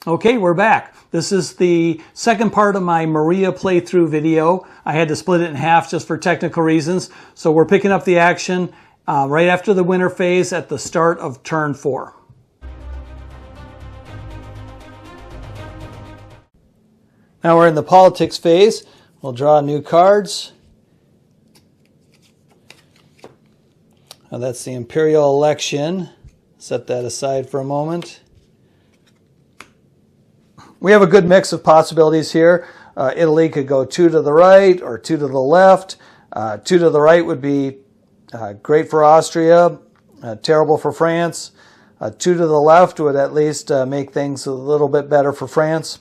Okay, we're back. This is the second part of my Maria playthrough video. I had to split it in half just for technical reasons. So we're picking up the action right after the winter phase at the start of turn 4. Now we're in the politics phase. We'll draw new cards. Now that's the imperial election. Set that aside for a moment. We have a good mix of possibilities here. Italy could go 2 to the right or 2 to the left. 2 to the right would be great for Austria, terrible for France. 2 to the left would at least make things a little bit better for France.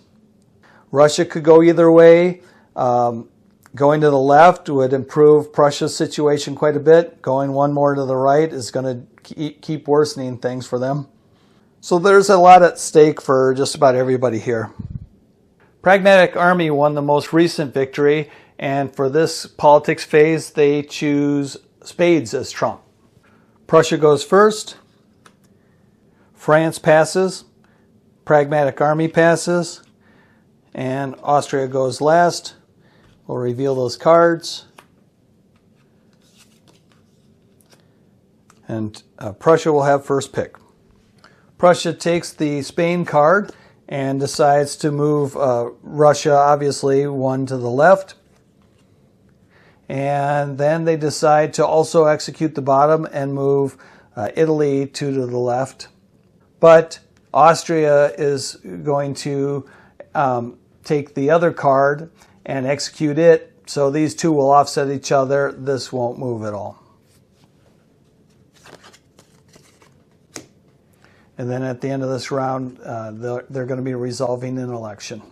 Russia could go either way. Going to the left would improve Prussia's situation quite a bit. Going one more to the right is going to keep worsening things for them. So there's a lot at stake for just about everybody here. Pragmatic Army won the most recent victory, and for this politics phase, they choose spades as trump. Prussia goes first. France passes. Pragmatic Army passes. And Austria goes last. We'll reveal those cards. And Prussia will have first pick. Prussia takes the Spain card and decides to move Russia, obviously, 1 to the left. And then they decide to also execute the bottom and move Italy 2 to the left. But Austria is going to take the other card and execute it. So these two will offset each other. This won't move at all. And then at the end of this round, they're going to be resolving an election.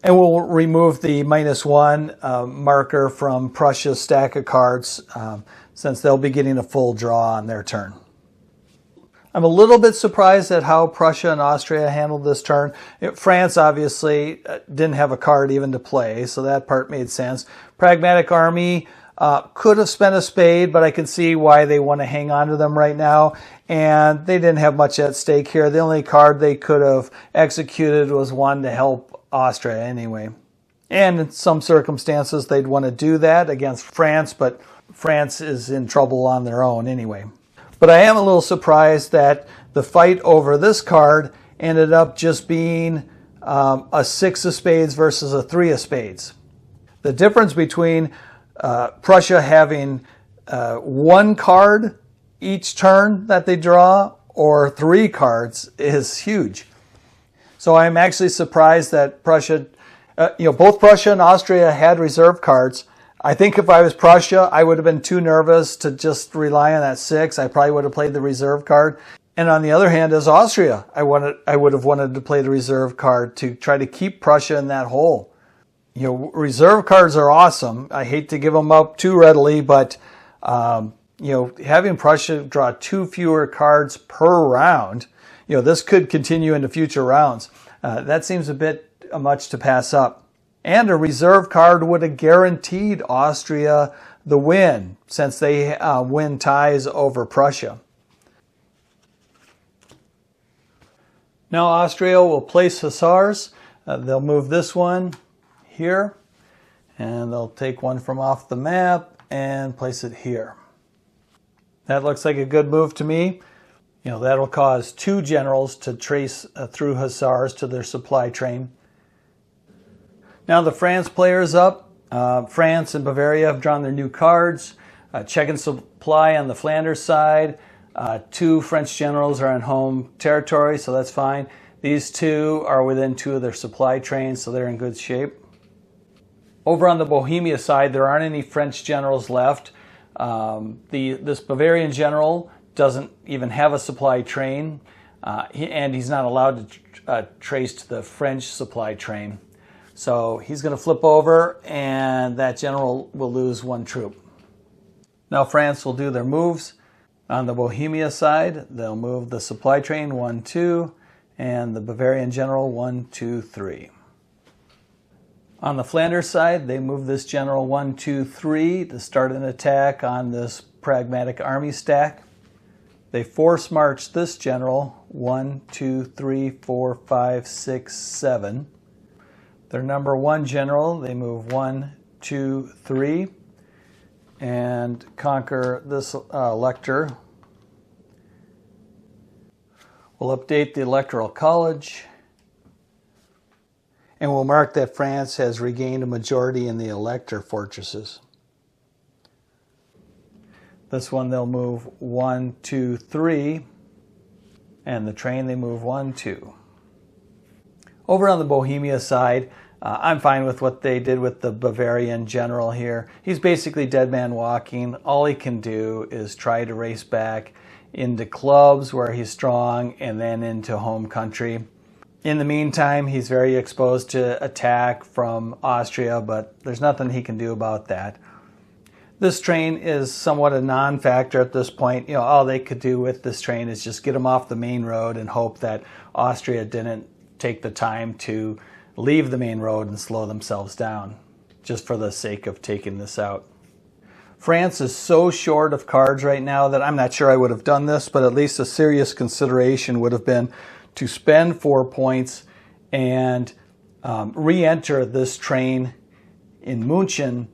And we'll remove the -1 marker from Prussia's stack of cards since they'll be getting a full draw on their turn. I'm a little bit surprised at how Prussia and Austria handled this turn. France obviously didn't have a card even to play, so that part made sense. Pragmatic Army could have spent a spade, but I can see why they want to hang on to them right now. And they didn't have much at stake here. The only card they could have executed was one to help Austria anyway. And in some circumstances, they'd want to do that against France, but France is in trouble on their own anyway. But I am a little surprised that the fight over this card ended up just being a 6 of spades versus a 3 of spades. The difference between Prussia having 1 card each turn that they draw or 3 cards is huge. So I'm actually surprised that Prussia, both Prussia and Austria had reserve cards. I think if I was Prussia, I would have been too nervous to just rely on that 6. I probably would have played the reserve card. And on the other hand, as Austria, I would have wanted to play the reserve card to try to keep Prussia in that hole. Reserve cards are awesome. I hate to give them up too readily, but having Prussia draw 2 fewer cards per round, this could continue into future rounds. That seems a bit much to pass up. And a reserve card would have guaranteed Austria the win, since they win ties over Prussia. Now Austria will place hussars. They'll move this one here, and they'll take one from off the map and place it here. That looks like a good move to me. That'll cause 2 generals to trace through hussars to their supply train. Now the France player's up. France and Bavaria have drawn their new cards. Check and supply on the Flanders side. 2 French generals are in home territory, so that's fine. These 2 are within 2 of their supply trains, so they're in good shape. Over on the Bohemia side, there aren't any French generals left. This Bavarian general doesn't even have a supply train, and he's not allowed to trace to the French supply train. So he's going to flip over, and that general will lose 1 troop. Now France will do their moves. On the Bohemia side, they'll move the supply train 1, 2, and the Bavarian general 1, 2, 3. On the Flanders side, they move this general 1, 2, 3 to start an attack on this Pragmatic Army stack. They force march this general, 1, 2, 3, 4, 5, 6, 7. Their number 1 general, they move 1, 2, 3, and conquer this elector. We'll update the Electoral College, and we'll mark that France has regained a majority in the elector fortresses. This one they'll move 1, 2, 3, and the train they move 1, 2. Over on the Bohemia side, I'm fine with what they did with the Bavarian general here. He's basically dead man walking. All he can do is try to race back into clubs where he's strong and then into home country. In the meantime, he's very exposed to attack from Austria, but there's nothing he can do about that. This train is somewhat a non-factor at this point. You know, all they could do with this train is just get him off the main road and hope that Austria didn't take the time to leave the main road and slow themselves down, just for the sake of taking this out. France is so short of cards right now that I'm not sure I would have done this, but at least a serious consideration would have been to spend 4 points and re-enter this train in München.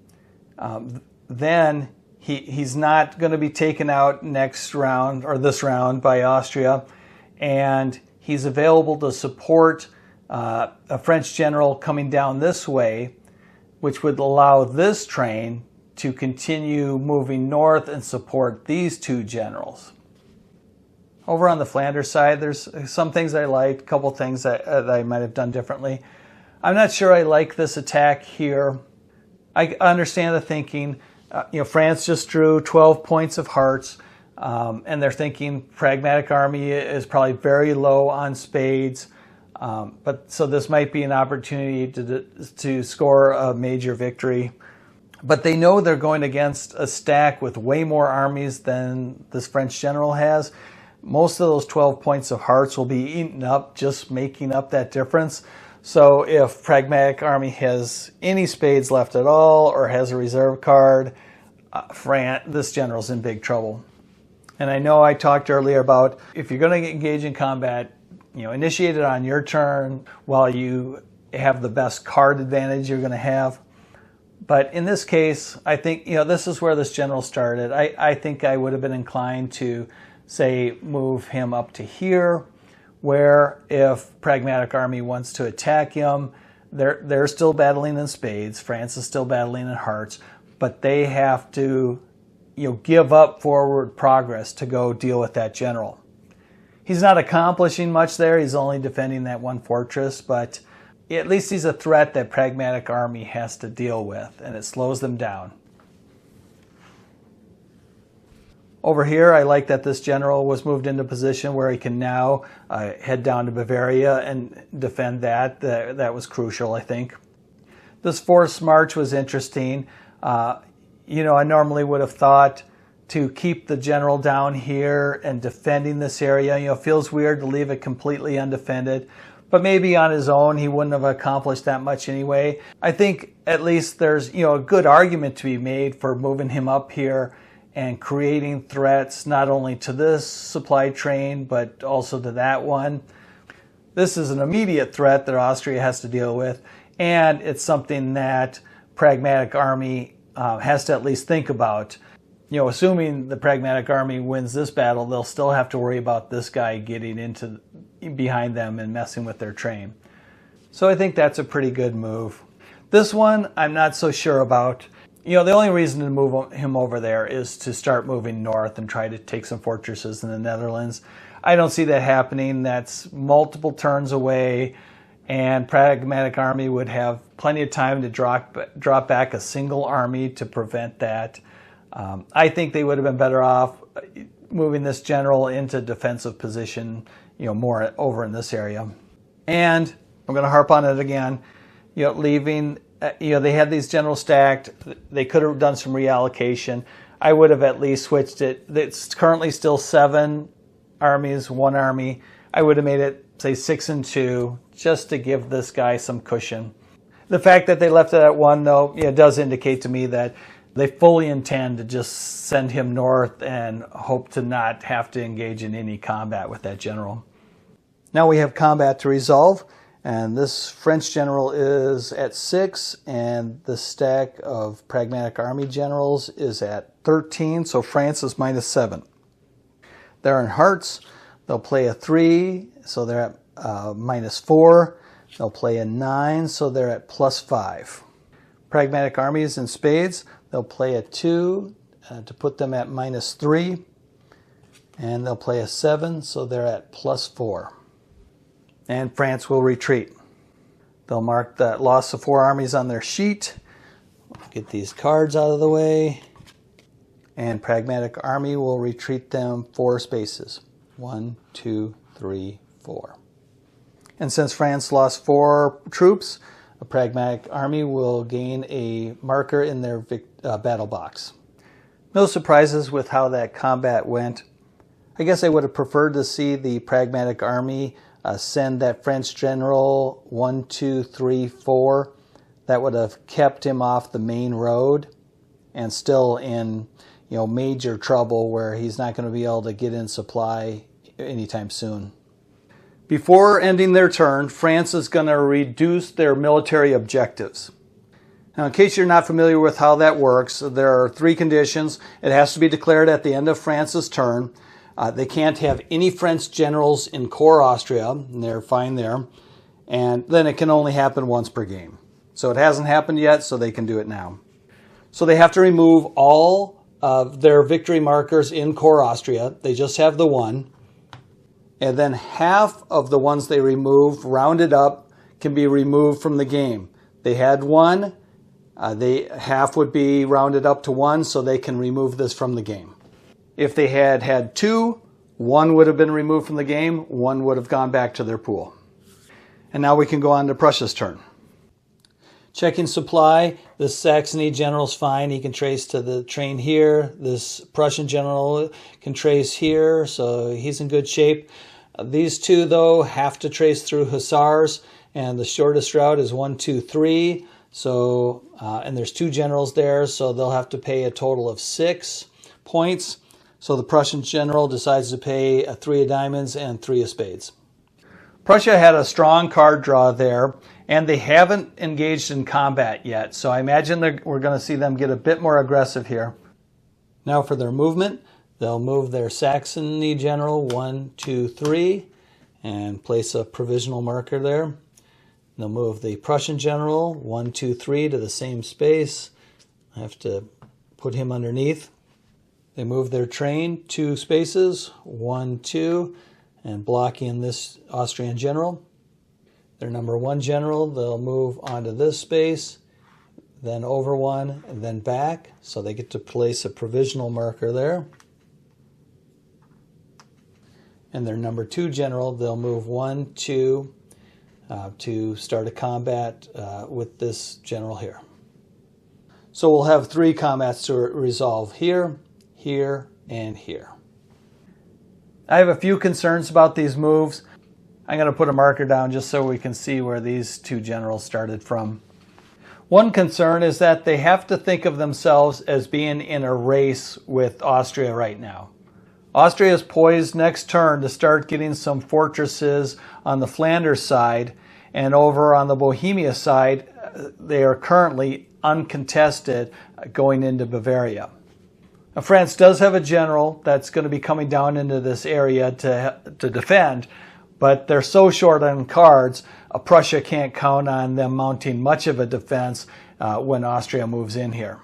Then he's not going to be taken out next round or this round by Austria, and he's available to support a French general coming down this way, which would allow this train to continue moving north and support these 2 generals. Over on the Flanders side, there's some things I liked, a couple things that I might have done differently. I'm not sure I like this attack here. I understand the thinking. France just drew 12 points of hearts, and they're thinking Pragmatic Army is probably very low on spades. So this might be an opportunity to score a major victory. But they know they're going against a stack with way more armies than this French general has. Most of those 12 points of hearts will be eaten up just making up that difference. So if Pragmatic Army has any spades left at all or has a reserve card, this general's in big trouble. And I know I talked earlier about if you're going to engage in combat, initiate it on your turn while you have the best card advantage you're going to have. But in this case, I think, this is where this general started. I think I would have been inclined to, say, move him up to here, where if Pragmatic Army wants to attack him, they're still battling in spades. France is still battling in hearts, but they have to, give up forward progress to go deal with that general. He's not accomplishing much there. He's only defending that one fortress, but at least he's a threat that Pragmatic Army has to deal with, and it slows them down. Over here, I like that this general was moved into position where he can now head down to Bavaria and defend that. That was crucial, I think. This forced march was interesting. I normally would have thought to keep the general down here and defending this area. It feels weird to leave it completely undefended. But maybe on his own, he wouldn't have accomplished that much anyway. I think at least there's, a good argument to be made for moving him up here and creating threats not only to this supply train, but also to that one. This is an immediate threat that Austria has to deal with, and it's something that Pragmatic Army has to at least think about. Assuming the Pragmatic Army wins this battle, they'll still have to worry about this guy getting into behind them and messing with their train. So I think that's a pretty good move. This one, I'm not so sure about. The only reason to move him over there is to start moving north and try to take some fortresses in the Netherlands. I don't see that happening. That's multiple turns away, and Pragmatic Army would have plenty of time to drop back a single army to prevent that. I think they would have been better off moving this general into defensive position, more over in this area. And I'm going to harp on it again, leaving. They had these generals stacked. They could have done some reallocation. I would have at least switched it. It's currently still 7 armies, 1 army. I would have made it, say, 6 and 2, just to give this guy some cushion. The fact that they left it at 1, though, does indicate to me that They fully intend to just send him north and hope to not have to engage in any combat with that general. Now we have combat to resolve, and this French general is at 6, and the stack of Pragmatic Army generals is at 13, so France is -7. They're in hearts. They'll play a 3, so they're at -4. They'll play a 9, so they're at +5. Pragmatic Armies in spades. They'll play a 2 to put them at -3, and they'll play a 7, so they're at +4. And France will retreat. They'll mark the loss of 4 armies on their sheet. Get these cards out of the way. And Pragmatic Army will retreat them 4 spaces. 1, 2, 3, 4. And since France lost 4 troops, a Pragmatic Army will gain a marker in their battle box. No surprises with how that combat went. I guess I would have preferred to see the Pragmatic Army send that French general 1, 2, 3, 4. That would have kept him off the main road and still in major trouble where he's not going to be able to get in supply anytime soon. Before ending their turn, France is going to reduce their military objectives. Now, in case you're not familiar with how that works, there are 3 conditions. It has to be declared at the end of France's turn. They can't have any French generals in core Austria, and they're fine there. And then it can only happen once per game. So it hasn't happened yet, so they can do it now. So they have to remove all of their victory markers in core Austria. They just have the 1. And then half of the ones they remove, rounded up, can be removed from the game. They had 1, half would be rounded up to 1, so they can remove this from the game. If they had 2, 1 would have been removed from the game, 1 would have gone back to their pool. And now we can go on to Prussia's turn. Checking supply, this Saxony general's fine. He can trace to the train here. This Prussian general can trace here, so he's in good shape. These 2, though, have to trace through hussars, and the shortest route is 1, 2, 3. So, and there's 2 generals there, so they'll have to pay a total of 6 points. So the Prussian general decides to pay a 3 of diamonds and 3 of spades. Prussia had a strong card draw there, and they haven't engaged in combat yet. So I imagine we're going to see them get a bit more aggressive here. Now for their movement, they'll move their Saxony general 1, 2, 3, and place a provisional marker there. They'll move the Prussian general 1, 2, 3 to the same space. I have to put him underneath. They move their train 2 spaces, 1, 2, and block in this Austrian general. Their number 1 general, they'll move onto this space, then over 1, and then back. So they get to place a provisional marker there. And their number 2 general, they'll move 1, 2 to start a combat with this general here. So we'll have 3 combats to resolve here, here, and here. I have a few concerns about these moves. I'm going to put a marker down just so we can see where these 2 generals started from. One concern is that they have to think of themselves as being in a race with Austria right now. Austria is poised next turn to start getting some fortresses on the Flanders side, and over on the Bohemia side, they are currently uncontested going into Bavaria. Now, France does have a general that's going to be coming down into this area to defend, but they're so short on cards, Prussia can't count on them mounting much of a defense when Austria moves in here.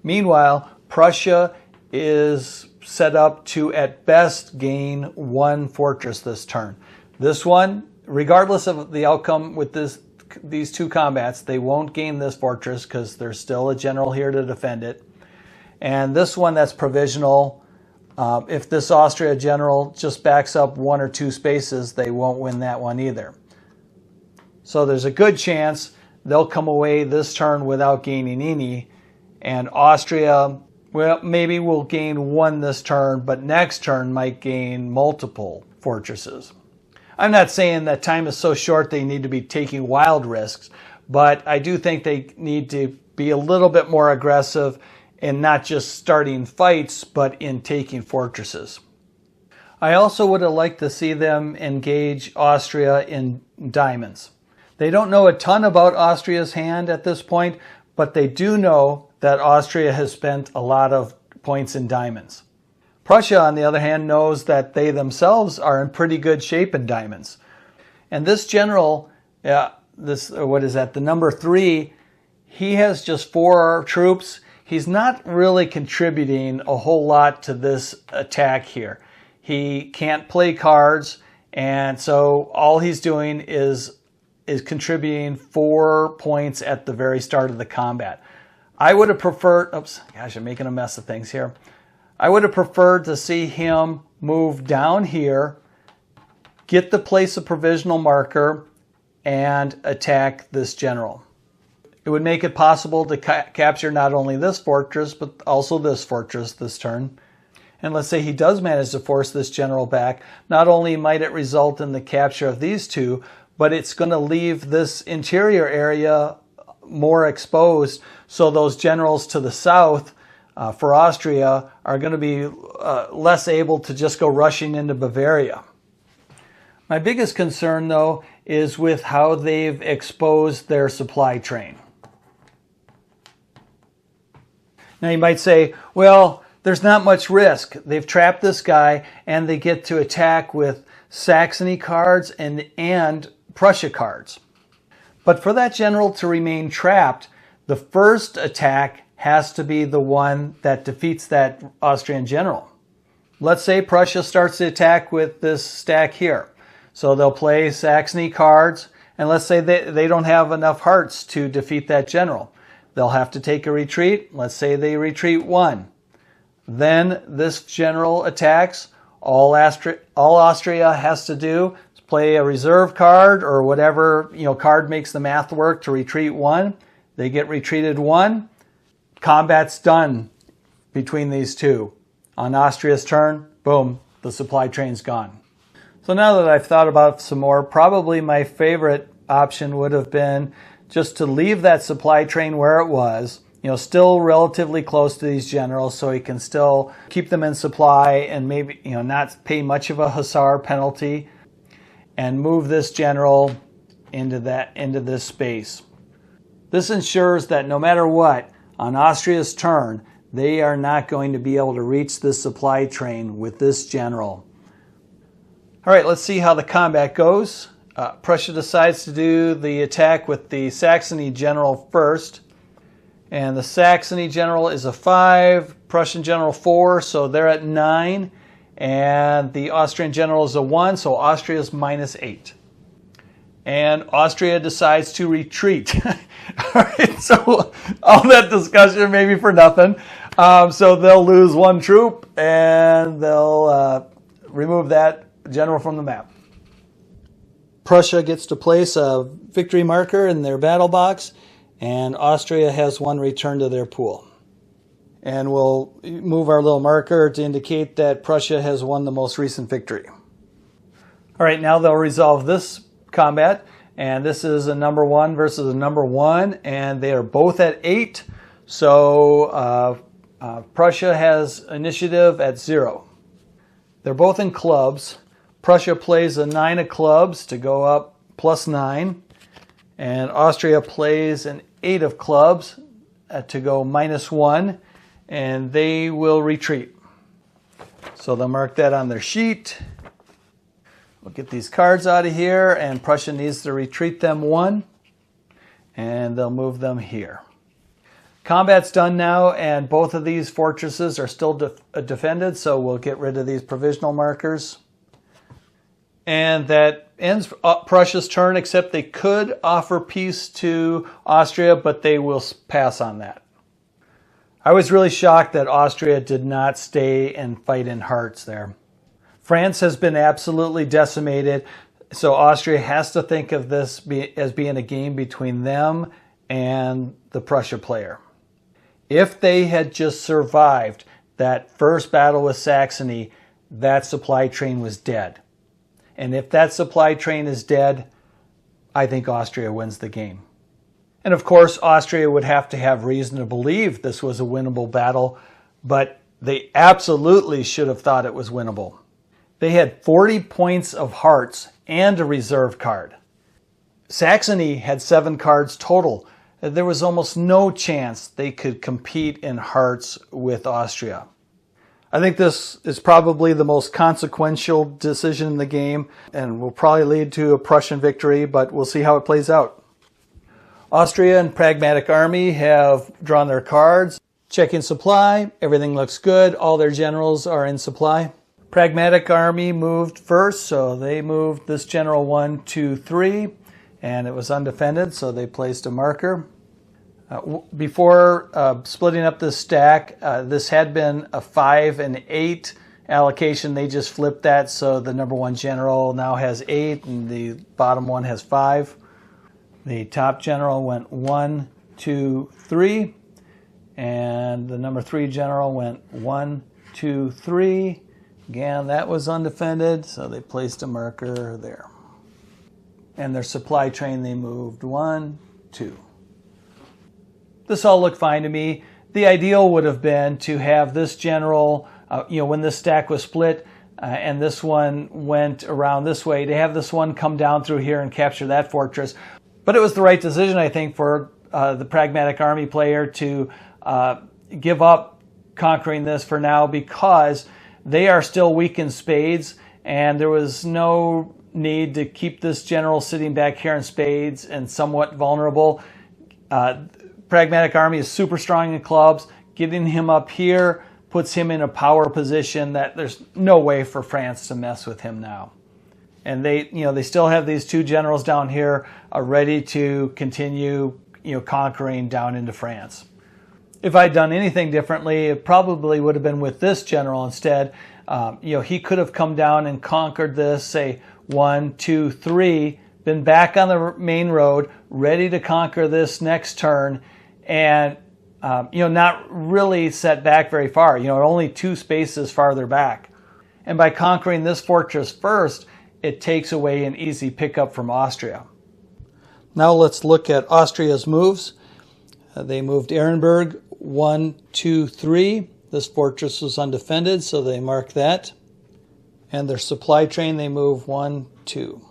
Meanwhile, Prussia is set up to, at best, gain 1 fortress this turn. This one, regardless of the outcome with these 2 combats, they won't gain this fortress because there's still a general here to defend it. And this one that's provisional, if this Austria general just backs up 1 or 2 spaces, they won't win that one either. So there's a good chance they'll come away this turn without gaining any, and Austria, well, maybe will gain 1 this turn, but next turn might gain multiple fortresses. I'm not saying that time is so short they need to be taking wild risks, but I do think they need to be a little bit more aggressive and not just starting fights, but in taking fortresses. I also would have liked to see them engage Austria in diamonds. They don't know a ton about Austria's hand at this point, but they do know that Austria has spent a lot of points in diamonds. Prussia, on the other hand, knows that they themselves are in pretty good shape in diamonds. And this general, the number 3, he has just 4 troops. He's not really contributing a whole lot to this attack here. He can't play cards, and so all he's doing is contributing 4 points at the very start of the combat. I would have preferred, I'm making a mess of things here. I would have preferred to see him move down here, get the place of provisional marker, and attack this general. It would make it possible to capture not only this fortress, but also this fortress this turn. And let's say he does manage to force this general back. Not only might it result in the capture of these 2, but it's going to leave this interior area more exposed. So those generals to the south for Austria are going to be less able to just go rushing into Bavaria. My biggest concern, though, is with how they've exposed their supply train. Now you might say, well, there's not much risk. They've trapped this guy, and they get to attack with Saxony cards and Prussia cards. But for that general to remain trapped, the first attack has to be the one that defeats that Austrian general. Let's say Prussia starts the attack with this stack here. So they'll play Saxony cards, and let's say they don't have enough hearts to defeat that general. They'll have to take a retreat. Let's say they retreat 1. Then this general attacks. All Austria has to do is play a reserve card or whatever card makes the math work to retreat 1. They get retreated 1. Combat's done between these 2. On Austria's turn, boom, the supply train's gone. So now that I've thought about some more, probably my favorite option would have been just to leave that supply train where it was, still relatively close to these generals, so he can still keep them in supply and maybe, not pay much of a hussar penalty, and move this general into this space. This ensures that no matter what, on Austria's turn, they are not going to be able to reach this supply train with this general. All right, let's see how the combat goes. Prussia decides to do the attack with the Saxony general first. And the Saxony general is a 5, Prussian general 4, so they're at 9. And the Austrian general is a 1, so Austria is -8. And Austria decides to retreat. All right, so all that discussion maybe for nothing. So they'll lose 1 troop, and they'll remove that general from the map. Prussia gets to place a victory marker in their battle box, and Austria has 1 returned to their pool. And we'll move our little marker to indicate that Prussia has won the most recent victory. All right, now they'll resolve this combat, and this is a number 1 versus a number 1, and they are both at 8. So Prussia has initiative at 0. They're both in clubs. Prussia plays a 9 of clubs to go up +9, and Austria plays an 8 of clubs to go -1, and they will retreat. So they'll mark that on their sheet. We'll get these cards out of here, and Prussia needs to retreat them 1, and they'll move them here. Combat's done now, and both of these fortresses are still defended, so we'll get rid of these provisional markers. And that ends Prussia's turn, except they could offer peace to Austria, but they will pass on that. I was really shocked that Austria did not stay and fight in hearts there. France has been absolutely decimated, so Austria has to think of this as being a game between them and the Prussia player. If they had just survived that first battle with Saxony, that supply train was dead. And if that supply train is dead, I think Austria wins the game. And of course, Austria would have to have reason to believe this was a winnable battle, but they absolutely should have thought it was winnable. They had 40 points of hearts and a reserve card. Saxony had 7 cards total. There was almost no chance they could compete in hearts with Austria. I think this is probably the most consequential decision in the game and will probably lead to a Prussian victory, but we'll see how it plays out. Austria and Pragmatic Army have drawn their cards. Checking supply, everything looks good. All their generals are in supply. Pragmatic Army moved first, so they moved this general 1, 2, 3, and it was undefended, so they placed a marker. Before splitting up this stack, this had been a 5 and 8 allocation. They just flipped that, so the number 1 general now has 8 and the bottom one has 5. The top general went 1, 2, 3, and the number 3 general went 1, 2, 3. Again, that was undefended, so they placed a marker there. And their supply train, they moved 1, 2. This all looked fine to me. The ideal would have been to have this general, when this stack was split and this one went around this way, to have this one come down through here and capture that fortress. But it was the right decision, I think, for the Pragmatic Army player to give up conquering this for now, because they are still weak in spades, and there was no need to keep this general sitting back here in spades and somewhat vulnerable. Pragmatic Army is super strong in clubs. Getting him up here puts him in a power position that there's no way for France to mess with him now. And they still have these 2 generals down here ready to continue conquering down into France. If I'd done anything differently, it probably would have been with this general instead. He could have come down and conquered this, say 1, 2, 3, been back on the main road, ready to conquer this next turn, and not really set back very far, only 2 spaces farther back. And by conquering this fortress first, it takes away an easy pickup from Austria. Now let's look at Austria's moves. They moved Ehrenberg 1, 2, 3. This fortress was undefended, so they mark that. And their supply train, they move 1, 2.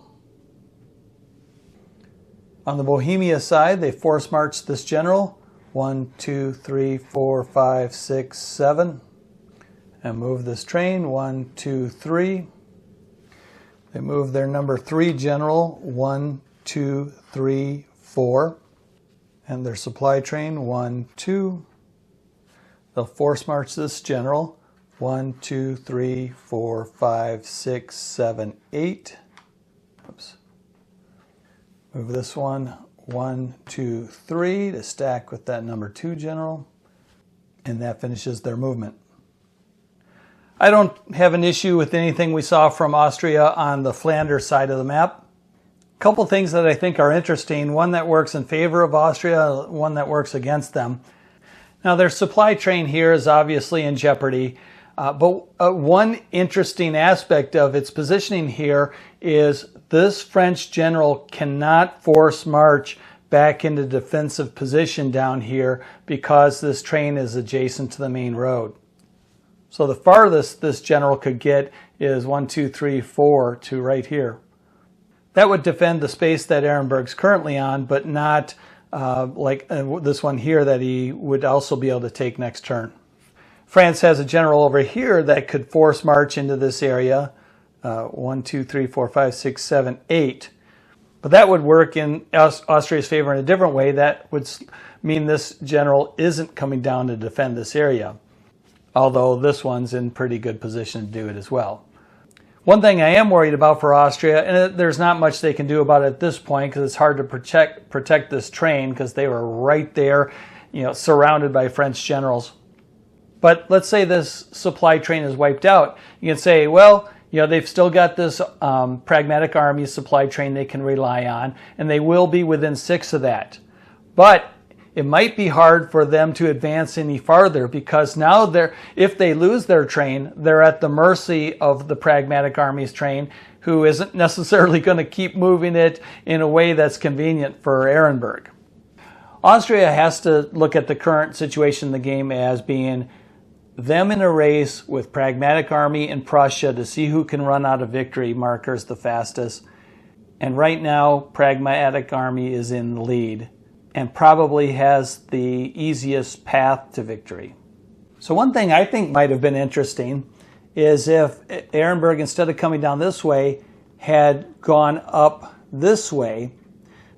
On the Bohemia side, they force marched this general 1, 2, 3, 4, 5, 6, 7, and move this train 1, 2, 3. They move their number 3 general 1, 2, 3, 4, and their supply train 1, 2. They'll force march this general 1, 2, 3, 4, 5, 6, 7, 8. Oops. Move this one 1, 2, 3 to stack with that number 2 general, and that finishes their movement. I don't have an issue with anything we saw from Austria on the Flanders side of the map. A couple things that I think are interesting, one that works in favor of Austria, one that works against them. Now their supply train here is obviously in jeopardy, but one interesting aspect of its positioning here is this French general cannot force march back into defensive position down here because this train is adjacent to the main road. So the farthest this general could get is 1, 2, 3, 4 to right here. That would defend the space that Ehrenberg's currently on, but not like this one here that he would also be able to take next turn. France has a general over here that could force march into this area, 1, 2, 3, 4, 5, 6, 7, 8. But that would work in Austria's favor in a different way. That would mean this general isn't coming down to defend this area, although this one's in pretty good position to do it as well. One thing I am worried about for Austria, and there's not much they can do about it at this point because it's hard to protect this train because they were right there, surrounded by French generals. But let's say this supply train is wiped out. You can say, well, they've still got this Pragmatic Army supply train they can rely on, and they will be within 6 of that. But it might be hard for them to advance any farther because now if they lose their train, they're at the mercy of the Pragmatic Army's train, who isn't necessarily going to keep moving it in a way that's convenient for Ehrenberg. Austria has to look at the current situation in the game as being them in a race with Pragmatic Army and Prussia to see who can run out of victory markers the fastest. And right now, Pragmatic Army is in the lead and probably has the easiest path to victory. So one thing I think might have been interesting is if Ehrenberg, instead of coming down this way, had gone up this way.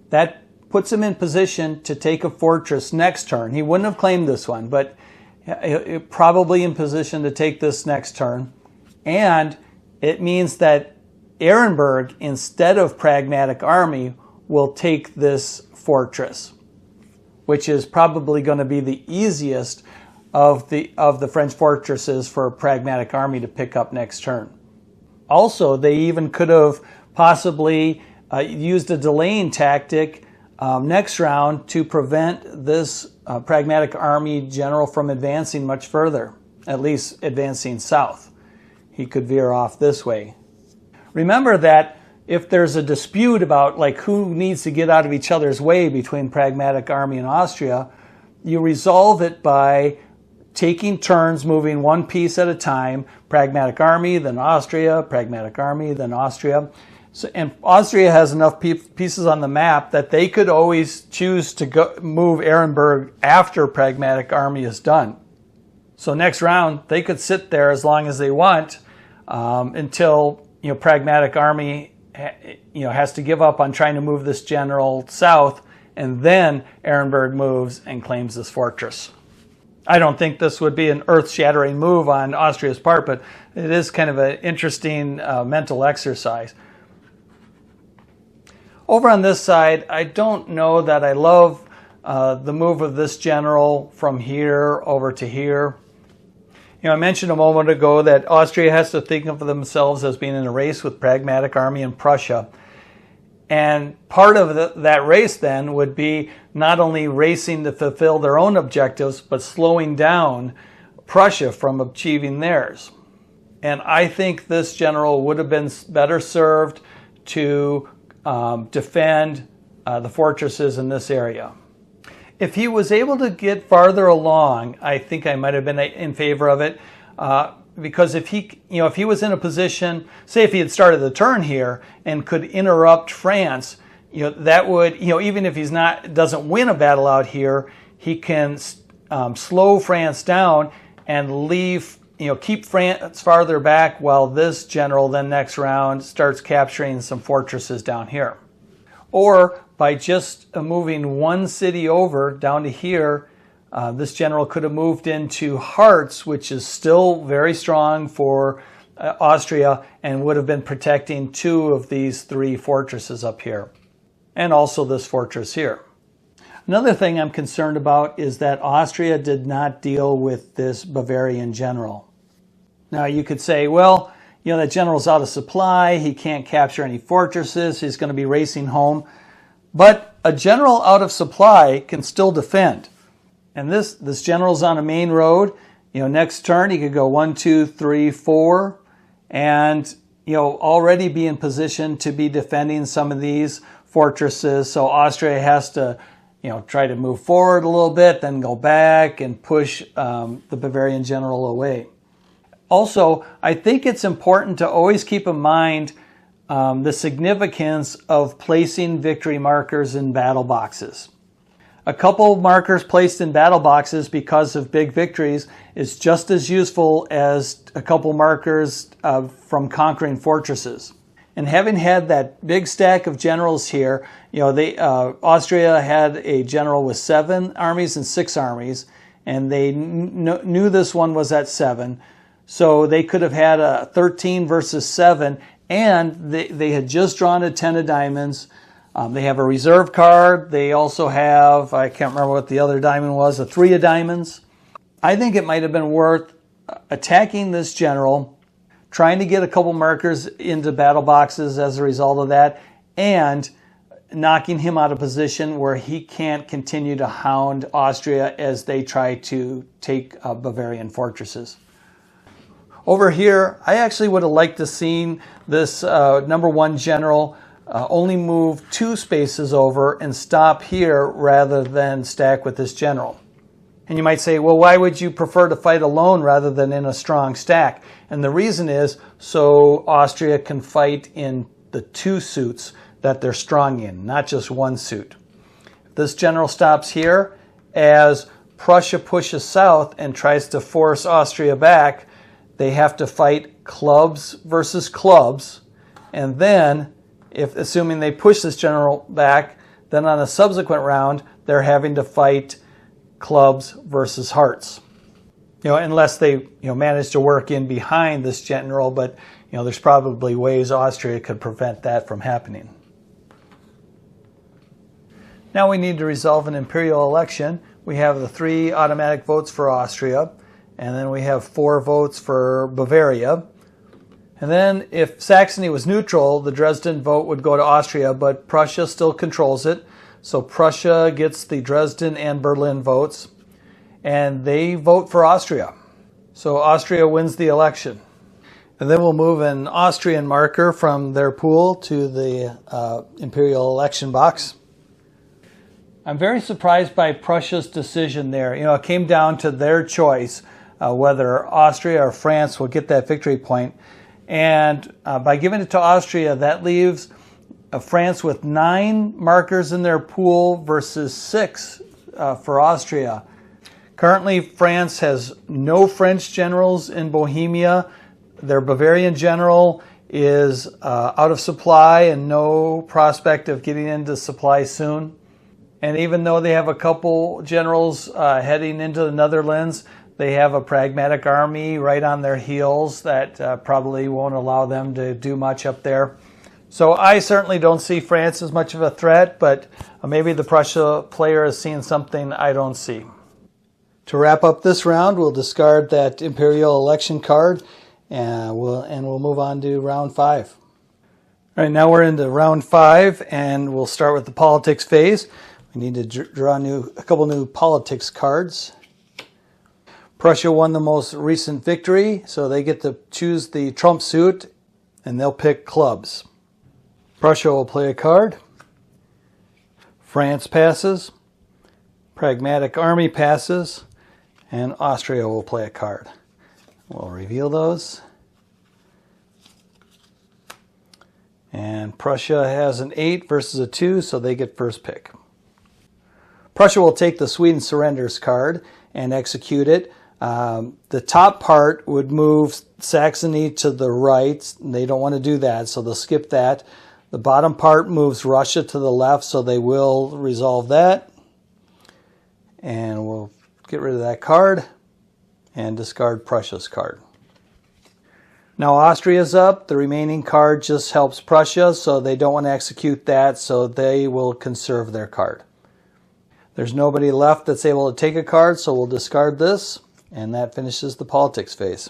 That puts him in position to take a fortress next turn. He wouldn't have claimed this one, but probably in position to take this next turn. And it means that Ehrenberg, instead of Pragmatic Army, will take this fortress, which is probably going to be the easiest of the French fortresses for a Pragmatic Army to pick up next turn. Also, they even could have possibly used a delaying tactic next round to prevent this Pragmatic Army general from advancing much further, at least advancing south. He could veer off this way. Remember that if there's a dispute about like who needs to get out of each other's way between Pragmatic Army and Austria, you resolve it by taking turns, moving one piece at a time, Pragmatic Army, then Austria, Pragmatic Army, then Austria. So, and Austria has enough pieces on the map that they could always choose to move Ehrenberg after Pragmatic Army is done. So next round, they could sit there as long as they want until Pragmatic Army has to give up on trying to move this general south, and then Ehrenberg moves and claims this fortress. I don't think this would be an earth-shattering move on Austria's part, but it is kind of an interesting mental exercise. Over on this side, I don't know that I love the move of this general from here over to here. I mentioned a moment ago that Austria has to think of themselves as being in a race with Pragmatic Army and Prussia. And part of that race then would be not only racing to fulfill their own objectives, but slowing down Prussia from achieving theirs. And I think this general would have been better served to defend the fortresses in this area. If he was able to get farther along, I think I might have been in favor of it. Because if he was in a position, say if he had started the turn here and could interrupt France, that would, even if doesn't win a battle out here, he can slow France down and keep France farther back while this general then next round starts capturing some fortresses down here. Or by just moving one city over down to here, this general could have moved into Harz, which is still very strong for Austria and would have been protecting two of these three fortresses up here, and also this fortress here. Another thing I'm concerned about is that Austria did not deal with this Bavarian general. Now you could say, well, that general's out of supply, he can't capture any fortresses, he's going to be racing home. But a general out of supply can still defend. And this general's on a main road. Next turn he could go 1, 2, 3, 4, and already be in position to be defending some of these fortresses. So Austria has to try to move forward a little bit, then go back and push the Bavarian general away. Also, I think it's important to always keep in mind the significance of placing victory markers in battle boxes. A couple markers placed in battle boxes because of big victories is just as useful as a couple markers from conquering fortresses. And having had that big stack of generals here, Austria had a general with 7 armies and 6 armies, and they knew this one was at 7. So they could have had a 13 versus 7, and they had just drawn a 10 of diamonds. They have a reserve card. They also have, I can't remember what the other diamond was, a 3 of diamonds. I think it might have been worth attacking this general, trying to get a couple markers into battle boxes as a result of that, and knocking him out of position where he can't continue to hound Austria as they try to take Bavarian fortresses. Over here, I actually would have liked to seen this number 1 general only move 2 spaces over and stop here rather than stack with this general. And you might say, well, why would you prefer to fight alone rather than in a strong stack? And the reason is so Austria can fight in the 2 suits that they're strong in, not just 1 suit. This general stops here. As Prussia pushes south and tries to force Austria back, they have to fight clubs versus clubs. And then, assuming they push this general back, then on a subsequent round, they're having to fight clubs versus hearts. Unless they manage to work in behind this general, but there's probably ways Austria could prevent that from happening. Now we need to resolve an imperial election. We have the 3 automatic votes for Austria, and then we have 4 votes for Bavaria. And then if Saxony was neutral, the Dresden vote would go to Austria, but Prussia still controls it. So Prussia gets the Dresden and Berlin votes, and they vote for Austria. So Austria wins the election. And then we'll move an Austrian marker from their pool to the imperial election box. I'm very surprised by Prussia's decision there. It came down to their choice whether Austria or France will get that victory point. And by giving it to Austria, that leaves France with 9 markers in their pool versus 6 for Austria. Currently, France has no French generals in Bohemia. Their Bavarian general is out of supply and no prospect of getting into supply soon. And even though they have a couple generals heading into the Netherlands, they have a pragmatic army right on their heels that probably won't allow them to do much up there. So I certainly don't see France as much of a threat, but maybe the Prussia player has seen something I don't see. To wrap up this round, we'll discard that imperial election card and we'll move on to round 5. All right, now we're into round 5 and we'll start with the politics phase. We need to draw a couple new politics cards. Prussia won the most recent victory, so they get to choose the trump suit and they'll pick clubs. Prussia will play a card. France passes. Pragmatic Army passes. And Austria will play a card. We'll reveal those. And Prussia has an 8 versus a 2, so they get first pick. Prussia will take the Sweden surrenders card and execute it. The top part would move Saxony to the right. They don't want to do that, so they'll skip that. The bottom part moves Russia to the left, so they will resolve that. And we'll get rid of that card and discard Prussia's card. Now Austria's up. The remaining card just helps Prussia, so they don't want to execute that, so they will conserve their card. There's nobody left that's able to take a card, so we'll discard this, and that finishes the politics phase.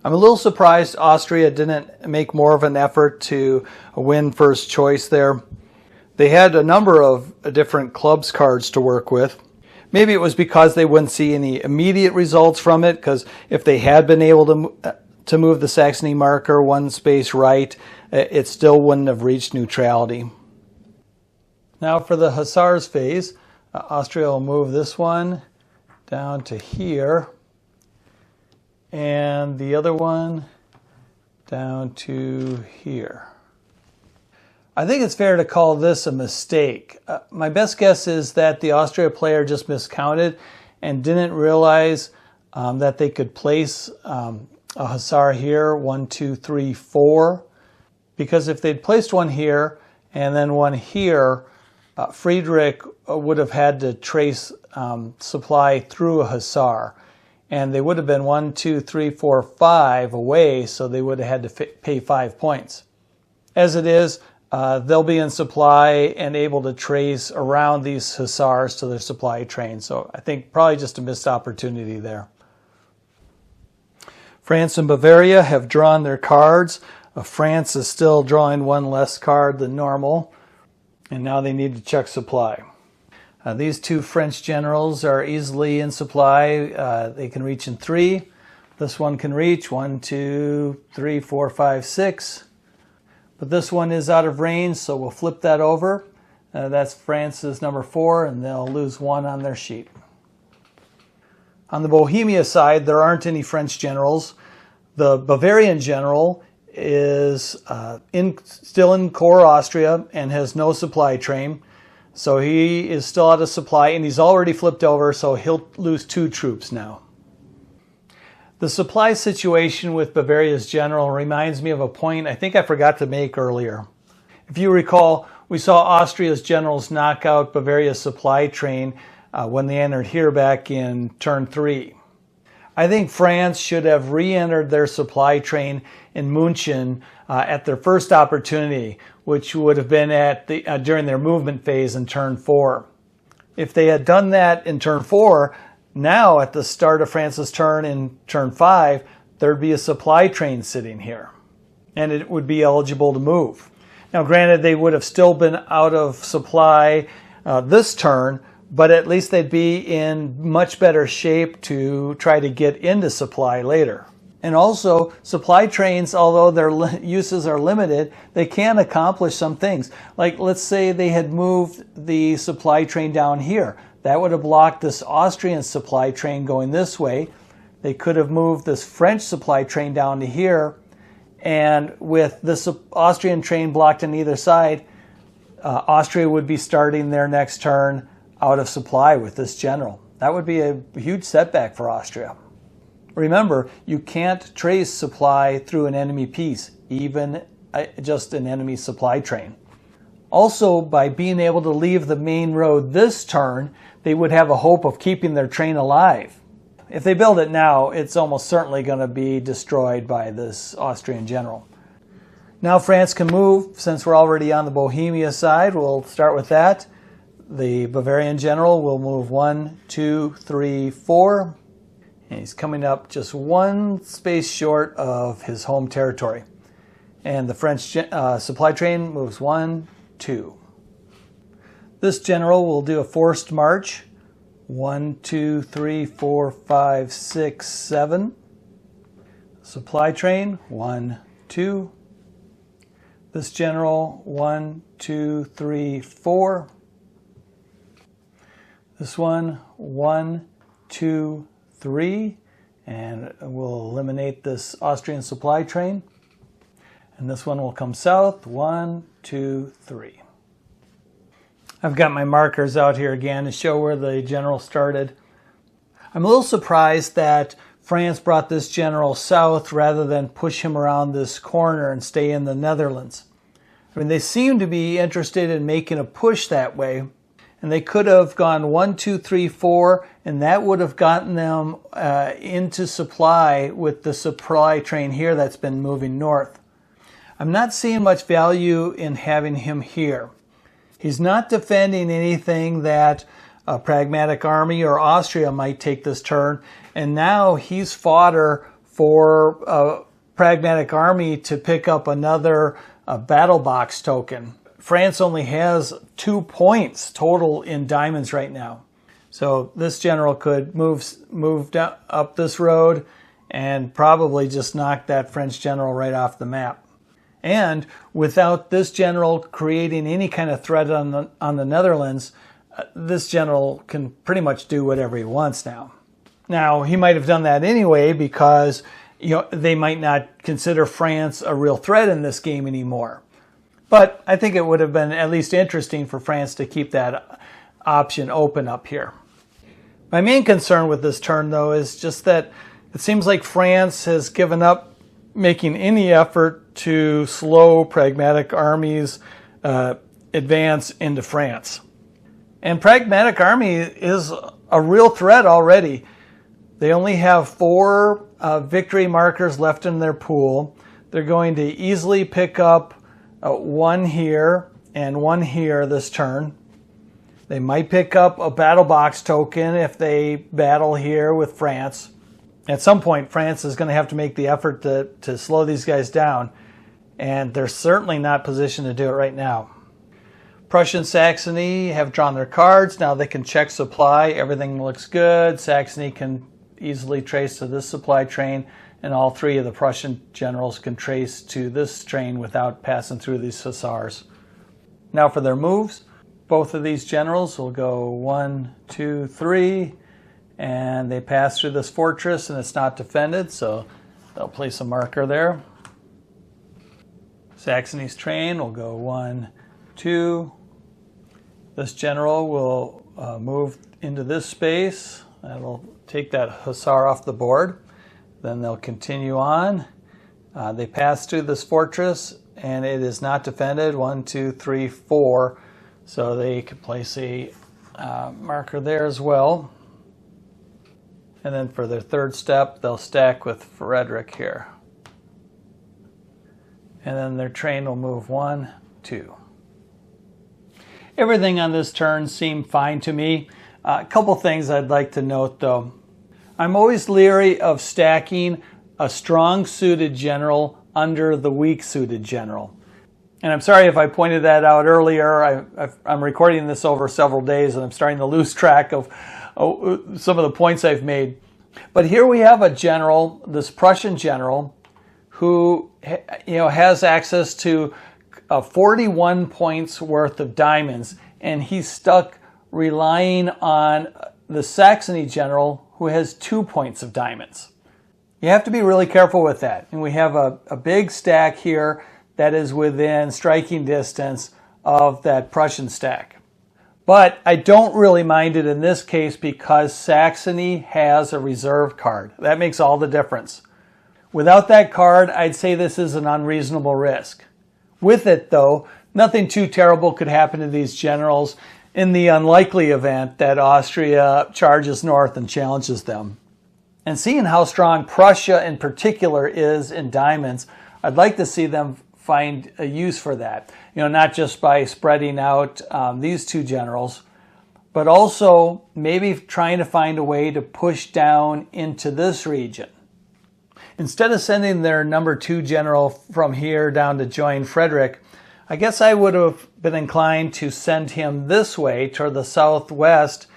I'm a little surprised Austria didn't make more of an effort to win first choice there. They had a number of different clubs cards to work with. Maybe it was because they wouldn't see any immediate results from it, because if they had been able to move the Saxony marker 1 space right, it still wouldn't have reached neutrality. Now for the Hussars phase, Austria will move this one down to here, and the other one down to here. I think it's fair to call this a mistake. My best guess is that the Austria player just miscounted and didn't realize that they could place a Hussar here, 1, 2, 3, 4. Because if they'd placed one here and then one here, Friedrich would have had to trace supply through a Hussar. And they would have been 1, 2, 3, 4, 5 away, so they would have had to pay 5 points. As it is, they'll be in supply and able to trace around these Hussars to their supply train. So I think probably just a missed opportunity there. France and Bavaria have drawn their cards. France is still drawing 1 less card than normal, and now they need to check supply. These 2 French generals are easily in supply. They can reach in 3. This one can reach 1, 2, 3, 4, 5, 6. But this one is out of range, so we'll flip that over. That's France's number 4, and they'll lose 1 on their sheet. On the Bohemia side, there aren't any French generals. The Bavarian general is still in core Austria and has no supply train. So he is still out of supply, and he's already flipped over, so he'll lose 2 troops now. The supply situation with Bavaria's general reminds me of a point I think I forgot to make earlier. If you recall, we saw Austria's generals knock out Bavaria's supply train when they entered here back in turn 3. I think France should have re-entered their supply train in München at their first opportunity, which would have been during their movement phase in turn 4. If they had done that in turn 4, now at the start of France's turn in turn 5, there'd be a supply train sitting here, and it would be eligible to move. Now granted, they would have still been out of supply this turn, but at least they'd be in much better shape to try to get into supply later. And also, supply trains, although their uses are limited, they can accomplish some things. Like, let's say they had moved the supply train down here. That would have blocked this Austrian supply train going this way. They could have moved this French supply train down to here. And with this Austrian train blocked on either side, Austria would be starting their next turn out of supply with this general. That would be a huge setback for Austria. Remember, you can't trace supply through an enemy piece, even just an enemy supply train. Also, by being able to leave the main road this turn, they would have a hope of keeping their train alive. If they build it now, it's almost certainly going to be destroyed by this Austrian general. Now France can move. Since we're already on the Bohemia side, we'll start with that. The Bavarian general will move 1, 2, 3, 4. And he's coming up just 1 space short of his home territory. And the French supply train moves 1, 2. This general will do a forced march. 1, 2, 3, 4, 5, 6, 7. Supply train, 1, 2. This general, 1, 2, 3, 4. This one, 1, 2, 3. And we'll eliminate this Austrian supply train. And this one will come south, 1, 2, 3. I've got my markers out here again to show where the general started. I'm a little surprised that France brought this general south rather than push him around this corner and stay in the Netherlands. I mean, they seem to be interested in making a push that way, and they could have gone 1, 2, 3, 4, and that would have gotten them into supply with the supply train here that's been moving north. I'm not seeing much value in having him here. He's not defending anything that a pragmatic army or Austria might take this turn, and now he's fodder for a pragmatic army to pick up another battle box token. France only has 2 points total in diamonds right now. So this general could move down, up this road and probably just knock that French general right off the map. And without this general creating any kind of threat on the Netherlands, this general can pretty much do whatever he wants now. Now, he might have done that anyway because they might not consider France a real threat in this game anymore. But I think it would have been at least interesting for France to keep that option open up here. My main concern with this turn, though, is just that it seems like France has given up making any effort to slow pragmatic armies advance into France. And pragmatic army is a real threat already. They only have 4 victory markers left in their pool. They're going to easily pick up 1 here and 1 here this turn. They might pick up a battle box token if they battle here with France. At some point, France is going to have to make the effort to slow these guys down, and they're certainly not positioned to do it right now. Prussia and Saxony have drawn their cards. Now they can check supply. Everything looks good. Saxony can easily trace to this supply train, and all three of the Prussian generals can trace to this train without passing through these hussars. Now for their moves, both of these generals will go 1, 2, 3, and they pass through this fortress and it's not defended, so they'll place a marker there. Saxony's train will go 1, 2. This general will move into this space. That'll take that hussar off the board. Then they'll continue on. They pass through this fortress and it is not defended. 1, 2, 3, 4. So they can place a marker there as well. And then for their third step, they'll stack with Frederick here. And then their train will move 1, 2. Everything on this turn seemed fine to me. A couple things I'd like to note though. I'm always leery of stacking a strong suited general under the weak suited general. And I'm sorry if I pointed that out earlier. I'm recording this over several days and I'm starting to lose track of some of the points I've made. But here we have a general, this Prussian general, who has access to 41 points worth of diamonds, and he's stuck relying on the Saxony general who has 2 points of diamonds. You have to be really careful with that. And we have a big stack here that is within striking distance of that Prussian stack. But I don't really mind it in this case because Saxony has a reserve card. That makes all the difference. Without that card, I'd say this is an unreasonable risk. With it, though, nothing too terrible could happen to these generals in the unlikely event that Austria charges north and challenges them. And seeing how strong Prussia in particular is in diamonds, I'd like to see them find a use for that. Not just by spreading out these two generals, but also maybe trying to find a way to push down into this region. Instead of sending their number 2 general from here down to join Frederick, I guess I would have been inclined to send him this way toward the southwest,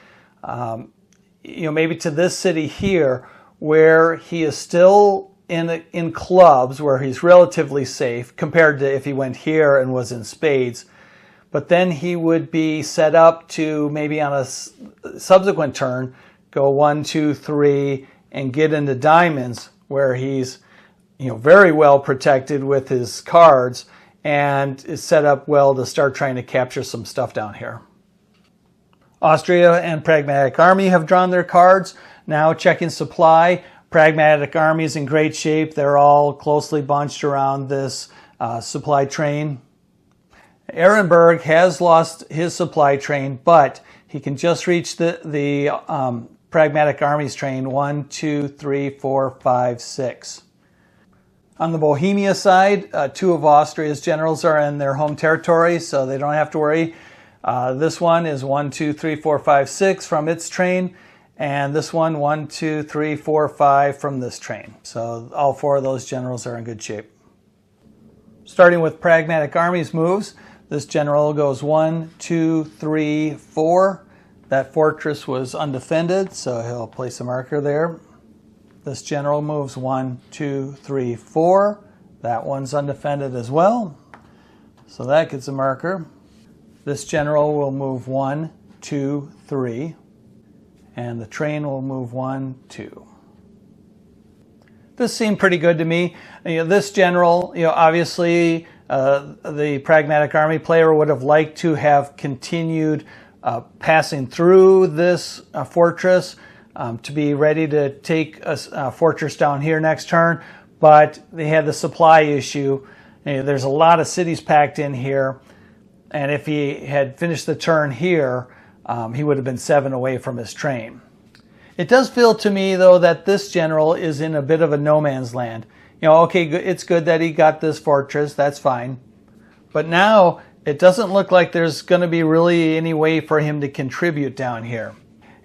maybe to this city here, where he is still in clubs, where he's relatively safe compared to if he went here and was in spades. But then he would be set up to maybe on a subsequent turn go 1, 2, 3 and get into diamonds, where he's very well protected with his cards and is set up well to start trying to capture some stuff down here. Austria and Pragmatic Army have drawn their cards. Now checking supply. Pragmatic Army is in great shape. They're all closely bunched around this supply train. Ehrenberg has lost his supply train, but he can just reach the Pragmatic Army's train 1, 2, 3, 4, 5, 6. On the Bohemia side, 2 of Austria's generals are in their home territory, so they don't have to worry. This one is 1, 2, 3, 4, 5, 6 from its train, and this one 1, 2, 3, 4, 5 from this train. So all 4 of those generals are in good shape. Starting with Pragmatic Army's moves, this general goes 1, 2, 3, 4. That fortress was undefended, so he'll place a marker there. This general moves 1, 2, 3, 4. That one's undefended as well, so that gets a marker. This general will move 1, 2, 3, and the train will move 1, 2. This seemed pretty good to me. This general, obviously the Pragmatic Army player would have liked to have continued passing through this fortress to be ready to take a fortress down here next turn, but they had the supply issue. There's a lot of cities packed in here, and if he had finished the turn here, he would have been 7 away from his train. It does feel to me, though, that this general is in a bit of a no man's land. Okay, it's good that he got this fortress, that's fine. But now it doesn't look like there's going to be really any way for him to contribute down here.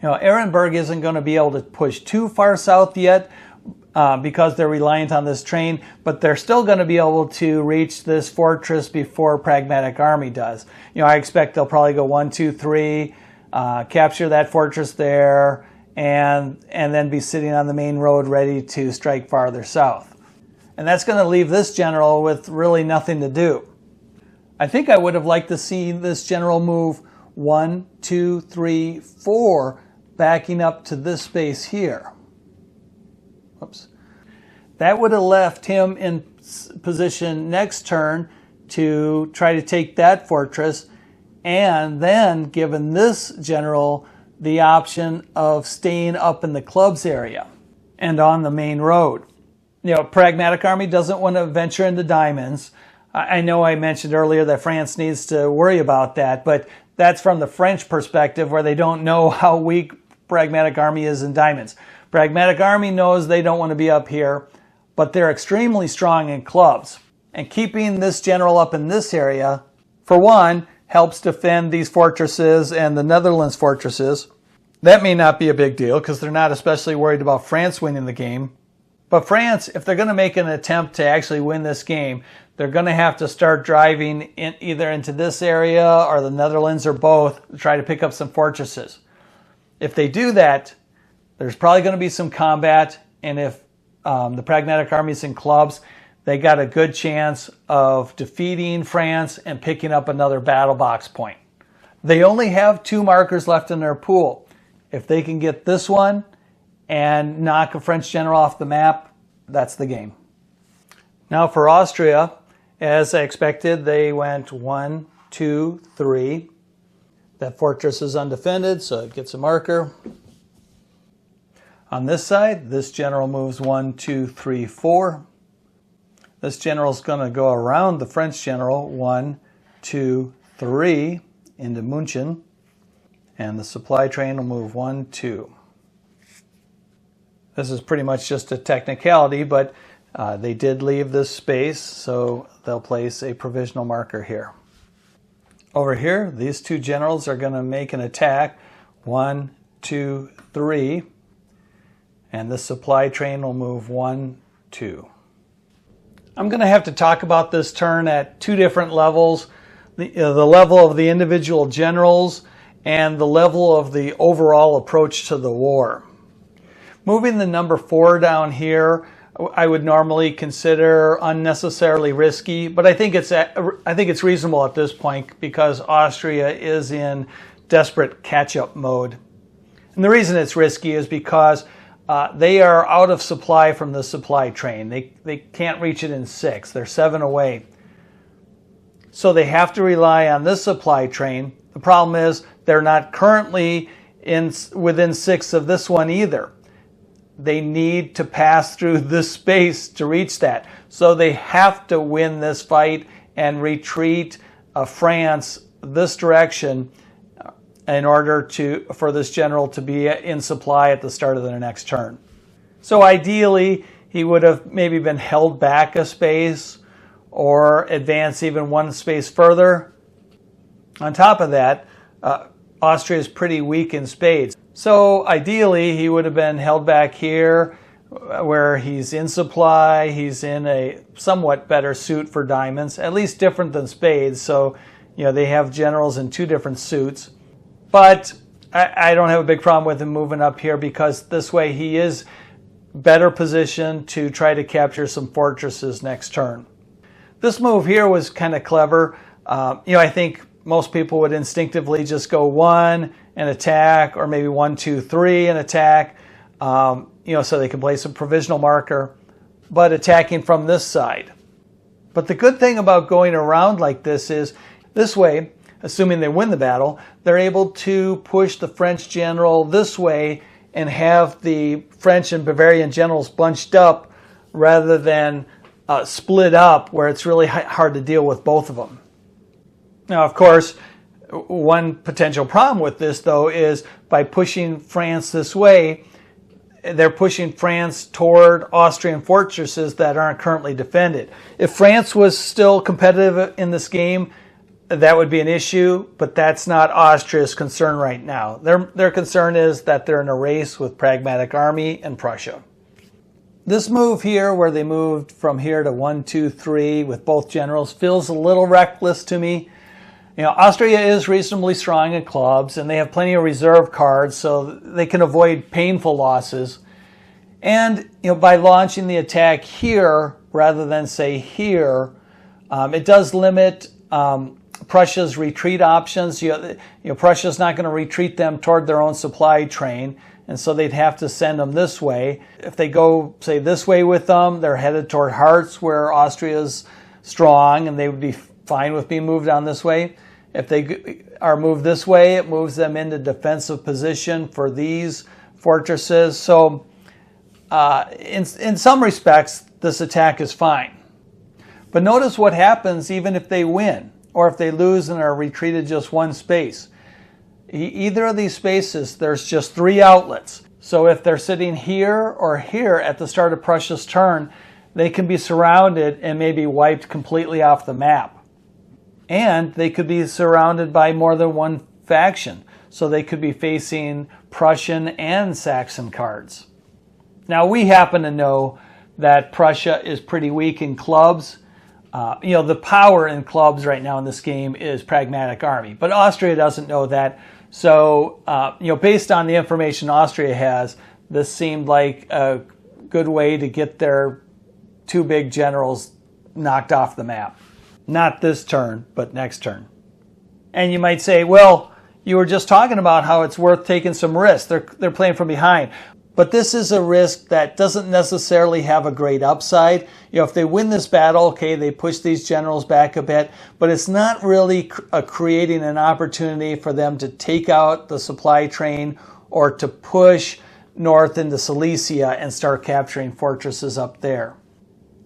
Ehrenberg isn't going to be able to push too far south yet because they're reliant on this train, but they're still going to be able to reach this fortress before Pragmatic Army does. I expect they'll probably go 1, 2, 3, capture that fortress there, and then be sitting on the main road ready to strike farther south. And that's going to leave this general with really nothing to do. I think I would have liked to see this general move 1, 2, 3, 4, backing up to this space here. Oops. That would have left him in position next turn to try to take that fortress, and then given this general the option of staying up in the clubs area and on the main road. You know, Pragmatic Army doesn't want to venture into diamonds. I know I mentioned earlier that France needs to worry about that, but that's from the French perspective where they don't know how weak Pragmatic Army is in diamonds. Pragmatic Army knows they don't want to be up here, but they're extremely strong in clubs. And keeping this general up in this area, for one, helps defend these fortresses and the Netherlands fortresses. That may not be a big deal because they're not especially worried about France winning the game. But France, if they're going to make an attempt to actually win this game, they're going to have to start driving in either into this area or the Netherlands or both to try to pick up some fortresses. If they do that, there's probably going to be some combat, and if the Pragmatic Army's in clubs, they got a good chance of defeating France and picking up another battle box point. They only have 2 markers left in their pool. If they can get this one and knock a French general off the map, that's the game. Now for Austria, as I expected, they went 1, 2, 3. That fortress is undefended, so it gets a marker. On this side, this general moves 1, 2, 3, 4. This general is going to go around the French general 1, 2, 3 into München, and the supply train will move 1, 2. This is pretty much just a technicality, but they did leave this space, so they'll place a provisional marker here. Over here, these 2 generals are going to make an attack 1, 2, 3, and the supply train will move 1, 2. I'm going to have to talk about this turn at 2 different levels, the level of the individual generals and the level of the overall approach to the war. Moving the number 4 down here, I would normally consider unnecessarily risky, but I think it's reasonable at this point because Austria is in desperate catch-up mode. And the reason it's risky is because they are out of supply from the supply train. They can't reach it in 6. They're 7 away. So they have to rely on this supply train. The problem is they're not currently within 6 of this one either. They need to pass through this space to reach that. So they have to win this fight and retreat France this direction in order for this general to be in supply at the start of their next turn. So ideally, he would have maybe been held back a space or advance even 1 space further. On top of that, Austria is pretty weak in spades. So ideally, he would have been held back here where he's in supply. He's in a somewhat better suit for diamonds, at least different than spades. So, you know, they have generals in 2 different suits. But I don't have a big problem with him moving up here because this way he is better positioned to try to capture some fortresses next turn. This move here was kind of clever. I think most people would instinctively just go 1 and attack, or maybe 1, 2, 3 and attack, so they can place a provisional marker, but attacking from this side. But the good thing about going around like this is this way, assuming they win the battle, they're able to push the French general this way and have the French and Bavarian generals bunched up rather than split up where it's really hard to deal with both of them. Now, of course, one potential problem with this, though, is by pushing France this way, they're pushing France toward Austrian fortresses that aren't currently defended. If France was still competitive in this game, that would be an issue, but that's not Austria's concern right now. Their concern is that they're in a race with Pragmatic Army and Prussia. This move here, where they moved from here to 1, 2, 3 with both generals, feels a little reckless to me. Austria is reasonably strong in clubs, and they have plenty of reserve cards, so they can avoid painful losses. And by launching the attack here rather than say here, it does limit Prussia's retreat options. Prussia's not going to retreat them toward their own supply train, and so they'd have to send them this way. If they go, say, this way with them, they're headed toward Harz, where Austria's strong, and they would be fine with being moved on this way. If they are moved this way, it moves them into defensive position for these fortresses. So in some respects, this attack is fine. But notice what happens even if they win, or if they lose and are retreated just one space. Either of these spaces, there's just 3 outlets. So if they're sitting here or here at the start of Prussia's turn, they can be surrounded and maybe wiped completely off the map. And they could be surrounded by more than one faction. So they could be facing Prussian and Saxon cards. Now, we happen to know that Prussia is pretty weak in clubs. The power in clubs right now in this game is Pragmatic Army. But Austria doesn't know that. So, based on the information Austria has, this seemed like a good way to get their 2 big generals knocked off the map. Not this turn, but next turn. And you might say, well, you were just talking about how it's worth taking some risks. They're playing from behind. But this is a risk that doesn't necessarily have a great upside. If they win this battle, okay, they push these generals back a bit, but it's not really creating an opportunity for them to take out the supply train or to push north into Silesia and start capturing fortresses up there.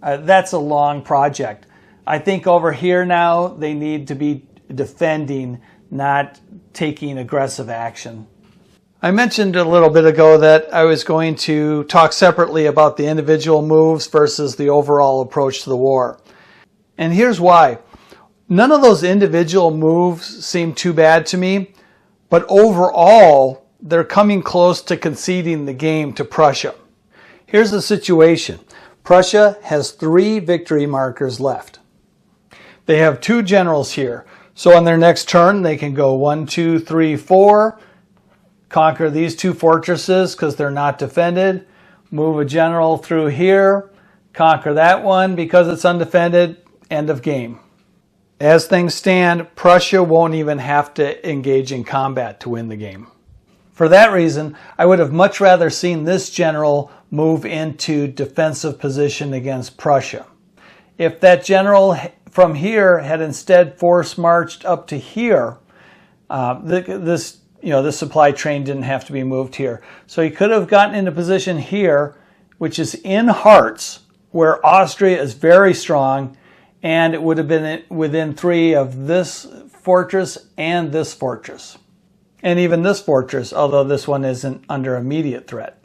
That's a long project. I think over here now they need to be defending, not taking aggressive action. I mentioned a little bit ago that I was going to talk separately about the individual moves versus the overall approach to the war. And here's why. None of those individual moves seem too bad to me, but overall, they're coming close to conceding the game to Prussia. Here's the situation. Prussia has 3 victory markers left. They have 2 generals here. So on their next turn, they can go 1, 2, 3, 4, conquer these 2 fortresses because they're not defended, move a general through here, conquer that one because it's undefended, end of game. As things stand, Prussia won't even have to engage in combat to win the game. For that reason, I would have much rather seen this general move into defensive position against Prussia. If that general from here had instead force marched up to here, this supply train didn't have to be moved here. So he could have gotten into position here, which is in Harz, where Austria is very strong, and it would have been within 3 of this fortress and this fortress. And even this fortress, although this one isn't under immediate threat.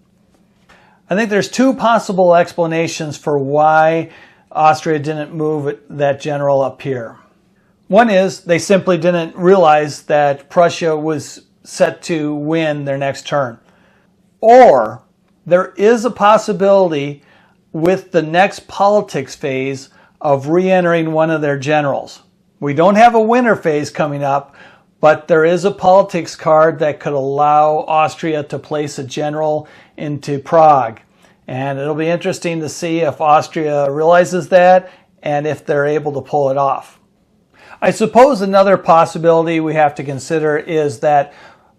I think there's 2 possible explanations for why Austria didn't move that general up here. One is they simply didn't realize that Prussia was set to win their next turn. Or there is a possibility with the next politics phase of re-entering one of their generals. We don't have a winter phase coming up, but there is a politics card that could allow Austria to place a general into Prague. And it'll be interesting to see if Austria realizes that and if they're able to pull it off. I suppose another possibility we have to consider is that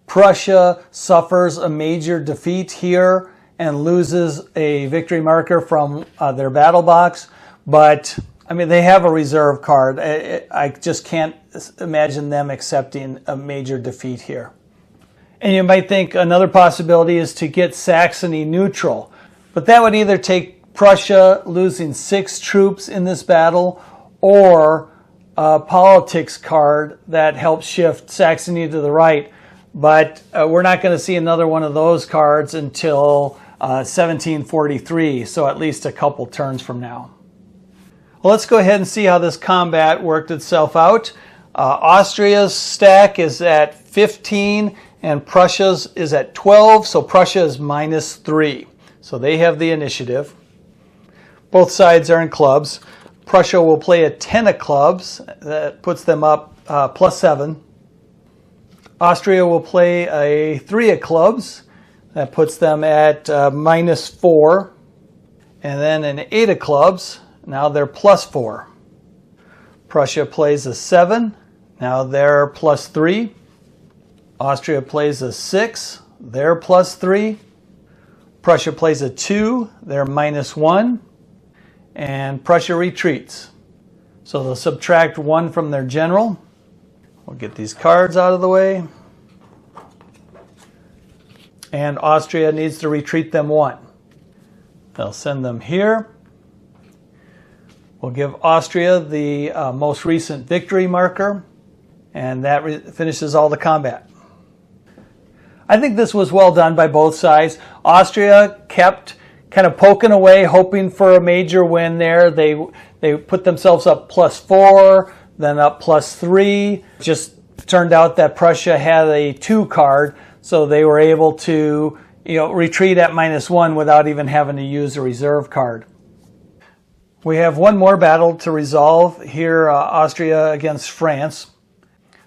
Prussia suffers a major defeat here and loses a victory marker from their battle box. But, they have a reserve card. I just can't imagine them accepting a major defeat here. And you might think another possibility is to get Saxony neutral. But that would either take Prussia losing 6 troops in this battle or a politics card that helps shift Saxony to the right. But we're not going to see another one of those cards until 1743, so at least a couple turns from now. Well, let's go ahead and see how this combat worked itself out. Austria's stack is at 15 and Prussia's is at 12, so Prussia is -3. So they have the initiative. Both sides are in clubs. Prussia will play a 10 of clubs. That puts them up +7. Austria will play a 3 of clubs. That puts them at -4. And then an 8 of clubs. Now they're +4. Prussia plays a 7. Now they're +3. Austria plays a 6. They're +3. Prussia plays a 2. They're -1. And Prussia retreats. So they'll subtract 1 from their general. We'll get these cards out of the way. And Austria needs to retreat them 1. They'll send them here. We'll give Austria the most recent victory marker, and that finishes all the combat. I think this was well done by both sides. Austria kept kind of poking away, hoping for a major win there. They put themselves up +4, then up +3. Just turned out that Prussia had a 2 card, so they were able to retreat at -1 without even having to use a reserve card. We have one more battle to resolve here, Austria against France.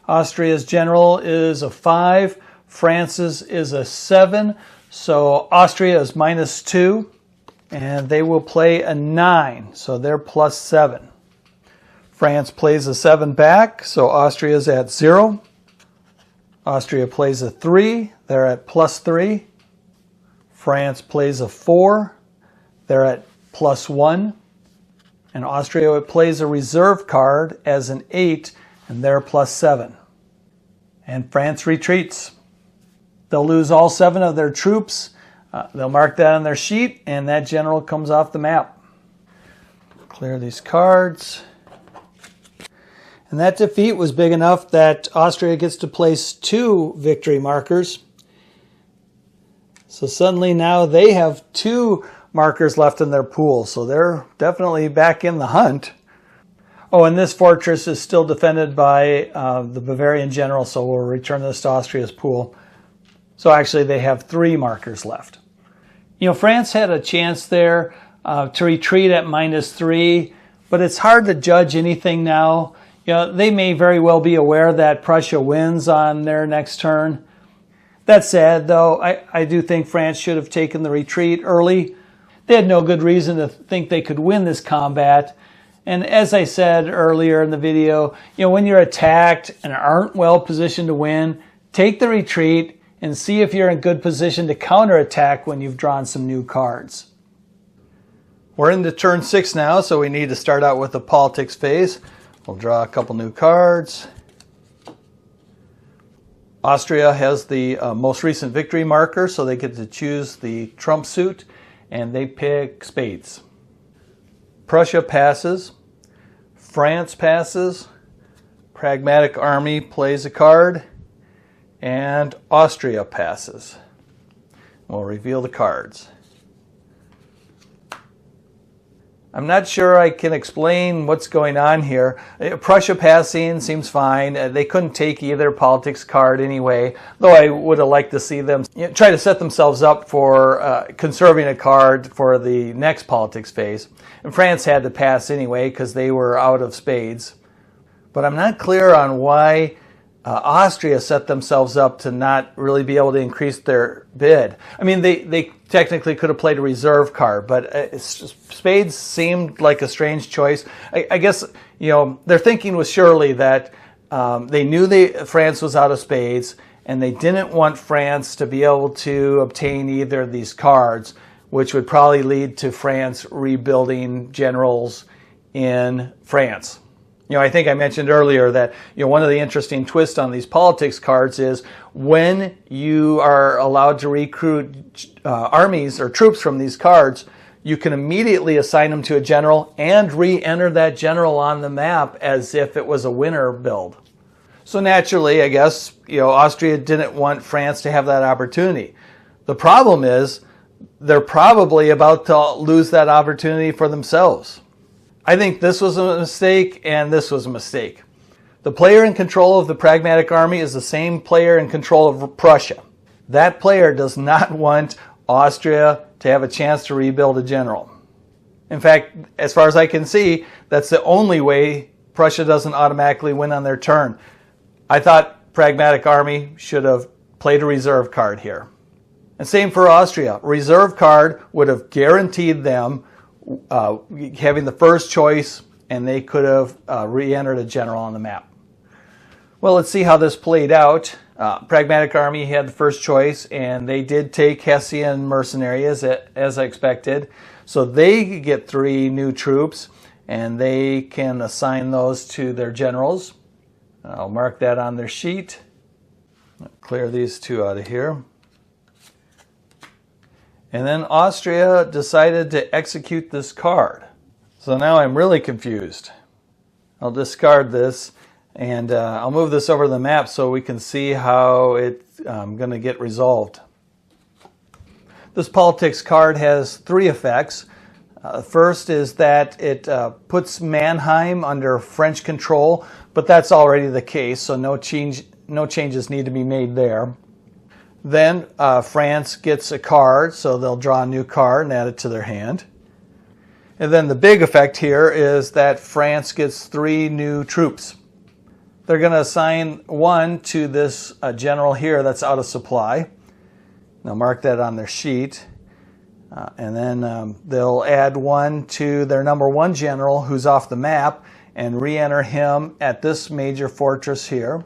Austria's general is a 5, France's is a 7, so Austria is -2, and they will play a 9, so they're +7. France plays a 7 back, so Austria is at 0. Austria plays a 3, they're at +3. France plays a 4, they're at +1. And Austria plays a reserve card as an 8, and they're +7. And France retreats. They'll lose all 7 of their troops. They'll mark that on their sheet, and that general comes off the map. Clear these cards. And that defeat was big enough that Austria gets to place 2 victory markers. So suddenly now they have 2 markers left in their pool, so they're definitely back in the hunt. Oh, and this fortress is still defended by the Bavarian general, so we'll return this to Austria's pool. So actually they have 3 markers left. France had a chance there to retreat at -3, but it's hard to judge anything now. They may very well be aware that Prussia wins on their next turn. That said, though, I do think France should have taken the retreat early. They had no good reason to think they could win this combat. And as I said earlier in the video, when you're attacked and aren't well positioned to win, take the retreat and see if you're in good position to counterattack when you've drawn some new cards. We're into turn 6 now, so we need to start out with the politics phase. We'll draw a couple new cards. Austria has the most recent victory marker, so they get to choose the trump suit, and they pick spades. Prussia passes. France passes. Pragmatic Army plays a card. And Austria passes. We'll reveal the cards. I'm not sure I can explain what's going on here. Prussia passing seems fine. They couldn't take either politics card anyway, though I would have liked to see them try to set themselves up for conserving a card for the next politics phase. And France had to pass anyway because they were out of spades. But I'm not clear on why Austria set themselves up to not really be able to increase their bid. I mean, they technically could have played a reserve card, but spades seemed like a strange choice. I guess, their thinking was surely that they knew France was out of spades, and they didn't want France to be able to obtain either of these cards, which would probably lead to France rebuilding generals in France. I think I mentioned earlier that one of the interesting twists on these politics cards is when you are allowed to recruit armies or troops from these cards, you can immediately assign them to a general and re-enter that general on the map as if it was a winner build. So naturally, I guess, Austria didn't want France to have that opportunity. The problem is they're probably about to lose that opportunity for themselves. I think this was a mistake, and this was a mistake. The player in control of the Pragmatic Army is the same player in control of Prussia. That player does not want Austria to have a chance to rebuild a general. In fact, as far as I can see, that's the only way Prussia doesn't automatically win on their turn. I thought Pragmatic Army should have played a reserve card here. And same for Austria. Reserve card would have guaranteed them having the first choice, and they could have re-entered a general on the map. Well, let's see how this played out. Pragmatic Army had the first choice, and they did take Hessian mercenary as I expected. So they get 3 new troops, and they can assign those to their generals. I'll mark that on their sheet. I'll clear these 2 out of here. And then Austria decided to execute this card. So now I'm really confused. I'll discard this, and I'll move this over to the map so we can see how it's going to get resolved. This politics card has 3 effects. First is that it puts Mannheim under French control, but that's already the case, so no changes need to be made there. Then France gets a card, so they'll draw a new card and add it to their hand. And then the big effect here is that France gets 3 new troops. They're going to assign 1 to this general here that's out of supply. They'll mark that on their sheet. And then they'll add 1 to their number 1 general who's off the map and re-enter him at this major fortress here.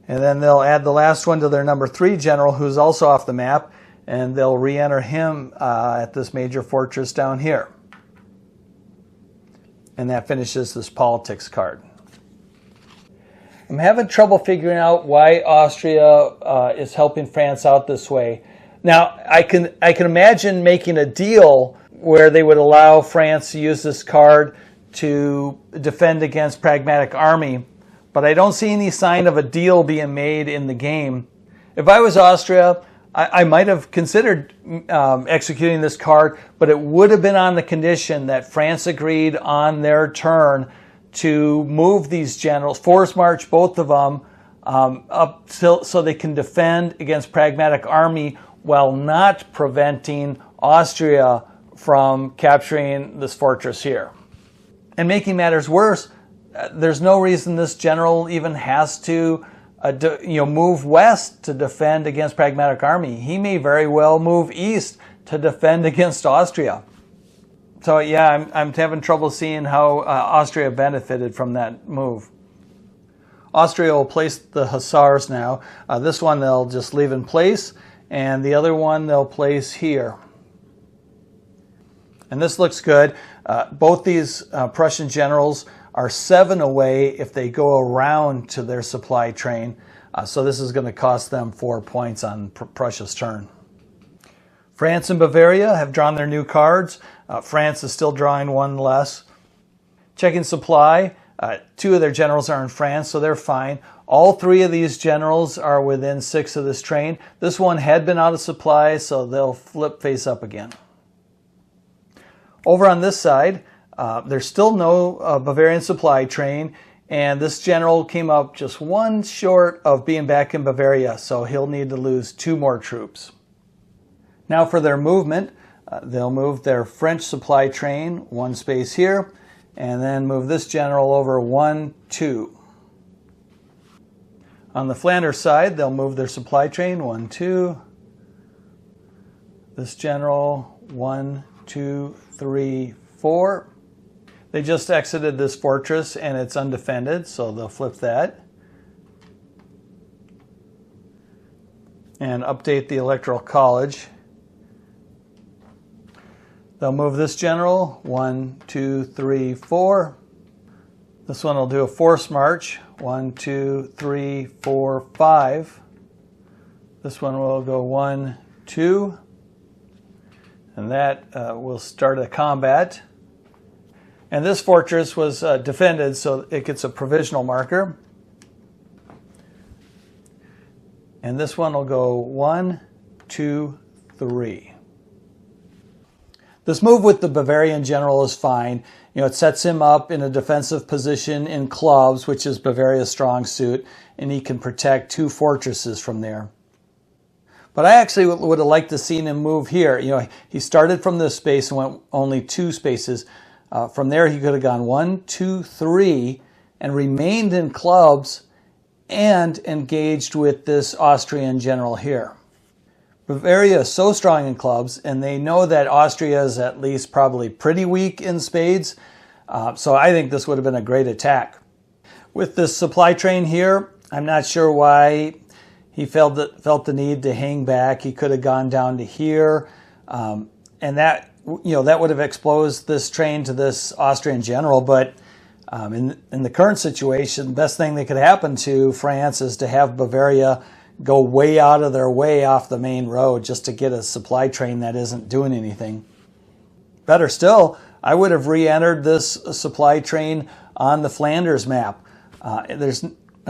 And then they'll add the last one to their number 3 general who's also off the map, and they'll re-enter him at this major fortress down here. And that finishes this politics card. I'm having trouble figuring out why Austria is helping France out this way. Now, I can imagine making a deal where they would allow France to use this card to defend against Pragmatic Army, but I don't see any sign of a deal being made in the game. If I was Austria, I might have considered executing this card, but it would have been on the condition that France agreed on their turn to move these generals, force march both of them up so they can defend against Pragmatic Army while not preventing Austria from capturing this fortress here. And making matters worse, there's no reason this general even has to move west to defend against Pragmatic Army. He may very well move east to defend against Austria. So yeah, I'm having trouble seeing how Austria benefited from that move. Austria will place the hussars now. This one they'll just leave in place, and the other one they'll place here. And this looks good. Both these Prussian generals are 7 away if they go around to their supply train. So this is going to cost them 4 points on Prussia's turn. France and Bavaria have drawn their new cards. France is still drawing 1 less. Checking supply, 2 of their generals are in France, so they're fine. All 3 of these generals are within 6 of this train. This one had been out of supply, so they'll flip face up again. Over on this side, there's still no Bavarian supply train, and this general came up just 1 short of being back in Bavaria, so he'll need to lose 2 more troops. Now for their movement, they'll move their French supply train 1 space here, and then move this general over 1, 2. On the Flanders side, they'll move their supply train 1, 2. This general 1, 2, 3, 4. They just exited this fortress and it's undefended, so they'll flip that. And update the Electoral College. They'll move this general 1, 2, 3, 4. This one will do a force march 1, 2, 3, 4, 5. This one will go 1, 2. And that will start a combat. And this fortress was defended, so it gets a provisional marker. And this one will go 1, 2, 3. This move with the Bavarian general is fine. It sets him up in a defensive position in clubs, which is Bavaria's strong suit, and he can protect 2 fortresses from there. But I actually would have liked to seen him move here. You know, he started from this space and went only 2 spaces. From there, he could have gone 1, 2, 3, and remained in clubs and engaged with this Austrian general here. Bavaria is so strong in clubs, and they know that Austria is at least probably pretty weak in spades. So I think this would have been a great attack. With this supply train here, I'm not sure why he felt the need to hang back. He could have gone down to here, and that would have exposed this train to this Austrian general. But in the current situation, the best thing that could happen to France is to have Bavaria go way out of their way off the main road just to get a supply train that isn't doing anything. Better still, I would have re-entered this supply train on the Flanders map.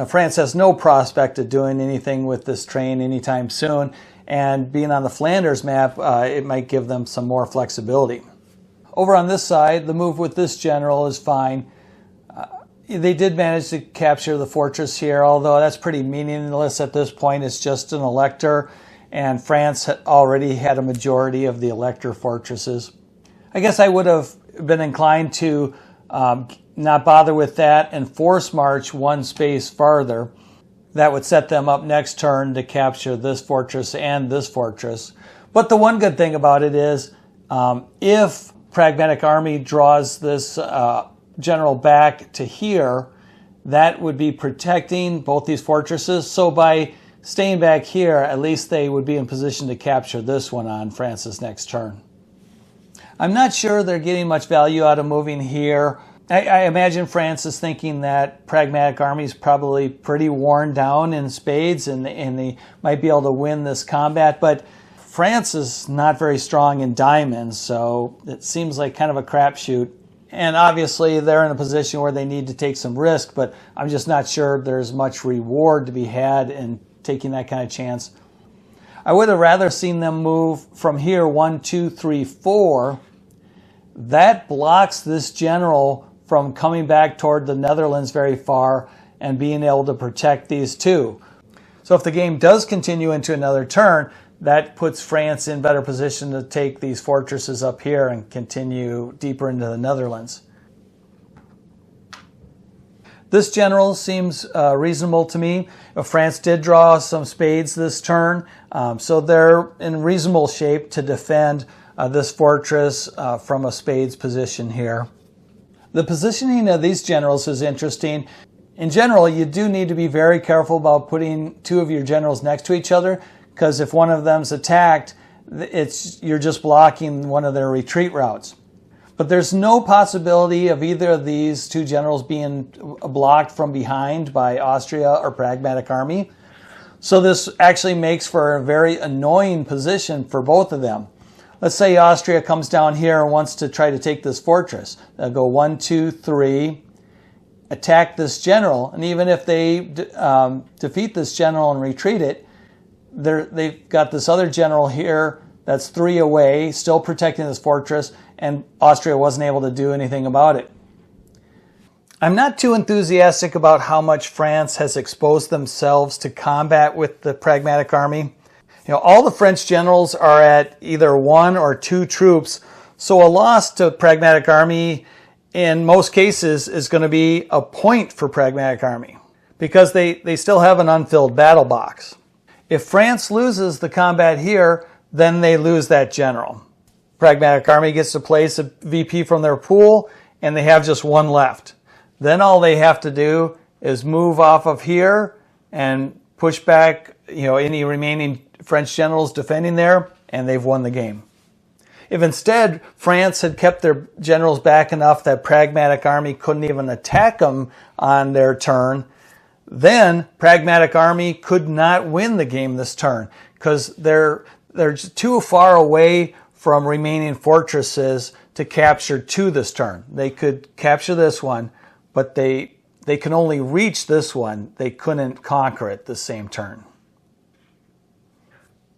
France has no prospect of doing anything with this train anytime soon, and being on the Flanders map, it might give them some more flexibility. Over on this side, the move with this general is fine. They did manage to capture the fortress here, although that's pretty meaningless at this point. It's just an elector, and France already had a majority of the elector fortresses. I guess I would have been inclined to not bother with that and force march 1 space farther. That would set them up next turn to capture this fortress and this fortress. But the one good thing about it is if Pragmatic Army draws this general back to here, that would be protecting both these fortresses. So by staying back here, at least they would be in position to capture this one on France's next turn. I'm not sure they're getting much value out of moving here. I imagine France is thinking that Pragmatic Army is probably pretty worn down in spades and they might be able to win this combat, but France is not very strong in diamonds, so it seems like kind of a crapshoot. And obviously they're in a position where they need to take some risk, but I'm just not sure there's much reward to be had in taking that kind of chance. I would have rather seen them move from here 1, 2, 3, 4. That blocks this general from coming back toward the Netherlands very far and being able to protect these two. So if the game does continue into another turn, that puts France in better position to take these fortresses up here and continue deeper into the Netherlands. This general seems reasonable to me. France did draw some spades this turn, so they're in reasonable shape to defend this fortress from a spades position here. The positioning of these generals is interesting. In general, you do need to be very careful about putting 2 of your generals next to each other, because if one of them's attacked, you're just blocking one of their retreat routes. But there's no possibility of either of these 2 generals being blocked from behind by Austria or Pragmatic Army. So this actually makes for a very annoying position for both of them. Let's say Austria comes down here and wants to try to take this fortress. They'll go 1, 2, 3, attack this general, and even if they defeat this general and retreat it, they've got this other general here that's 3 away, still protecting this fortress, and Austria wasn't able to do anything about it. I'm not too enthusiastic about how much France has exposed themselves to combat with the Pragmatic Army. All the French generals are at either 1 or 2 troops, so a loss to Pragmatic Army in most cases is going to be a point for Pragmatic Army because they still have an unfilled battle box. If France loses the combat here, then they lose that general. Pragmatic Army gets to place a VP from their pool, and they have just 1 left. Then all they have to do is move off of here and push back any remaining French generals defending there, and they've won the game. If instead France had kept their generals back enough that Pragmatic Army couldn't even attack them on their turn, then Pragmatic Army could not win the game this turn because they're too far away from remaining fortresses to capture 2 this turn. They could capture this one, but they can only reach this one. They couldn't conquer it the same turn.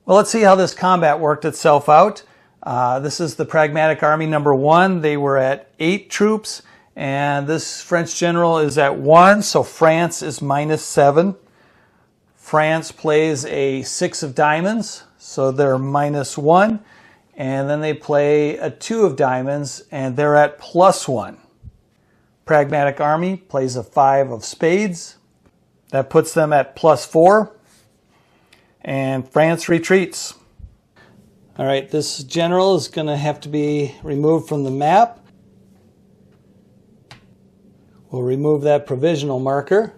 Well, let's see how this combat worked itself out. This is the Pragmatic Army number 1. They were at 8 troops, and this French general is at 1, so France is -7. France plays a 6 of diamonds, so they're -1. And then they play a 2 of diamonds, and they're at +1. Pragmatic Army plays a 5 of spades. That puts them at +4. And France retreats. All right, this general is going to have to be removed from the map. We'll remove that provisional marker.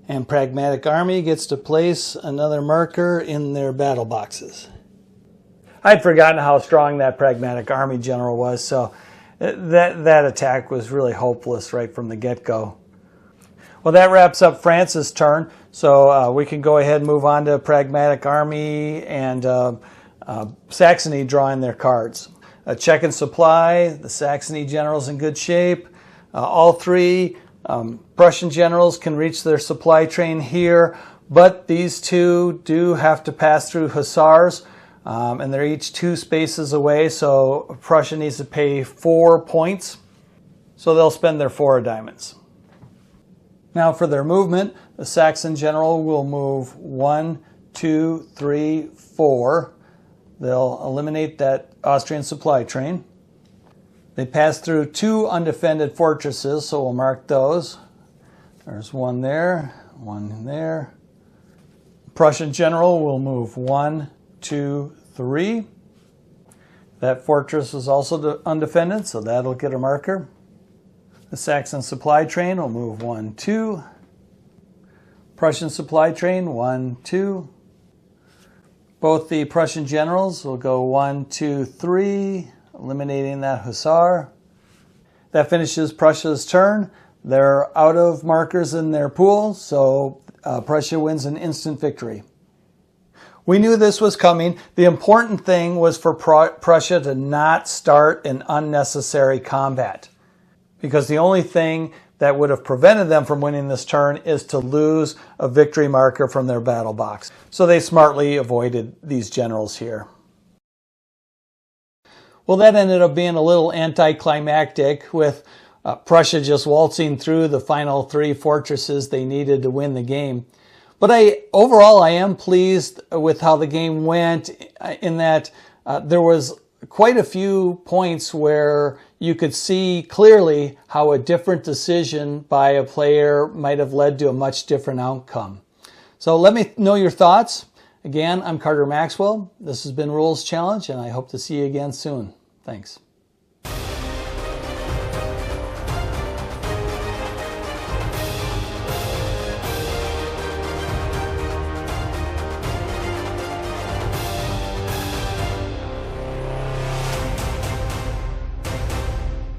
And Pragmatic Army gets to place another marker in their battle boxes. I'd forgotten how strong that Pragmatic Army general was, so that attack was really hopeless right from the get-go. Well, that wraps up France's turn, so we can go ahead and move on to Pragmatic Army and Saxony drawing their cards. Check and supply, the Saxony general's in good shape. All three Prussian generals can reach their supply train here, but these two do have to pass through hussars. And they're each 2 spaces away, so Prussia needs to pay 4 points. So they'll spend their 4 diamonds. Now for their movement, the Saxon general will move 1, 2, 3, 4. They'll eliminate that Austrian supply train. They pass through 2 undefended fortresses, so we'll mark those. There's 1 there, 1 there. Prussian general will move 1, 2, 3. That fortress is also undefended, so that'll get a marker. The Saxon supply train will move 1, 2. Prussian supply train, 1, 2. Both the Prussian generals will go 1, 2, 3, eliminating that hussar. That finishes Prussia's turn. They're out of markers in their pool, so Prussia wins an instant victory. We knew this was coming. The important thing was for Prussia to not start an unnecessary combat, because the only thing that would have prevented them from winning this turn is to lose a victory marker from their battle box. So they smartly avoided these generals here. Well, that ended up being a little anticlimactic, with Prussia just waltzing through the final 3 fortresses they needed to win the game. But overall, I am pleased with how the game went, in that there was quite a few points where you could see clearly how a different decision by a player might have led to a much different outcome. So let me know your thoughts. Again, I'm Carter Maxwell. This has been Rules Challenge, and I hope to see you again soon. Thanks.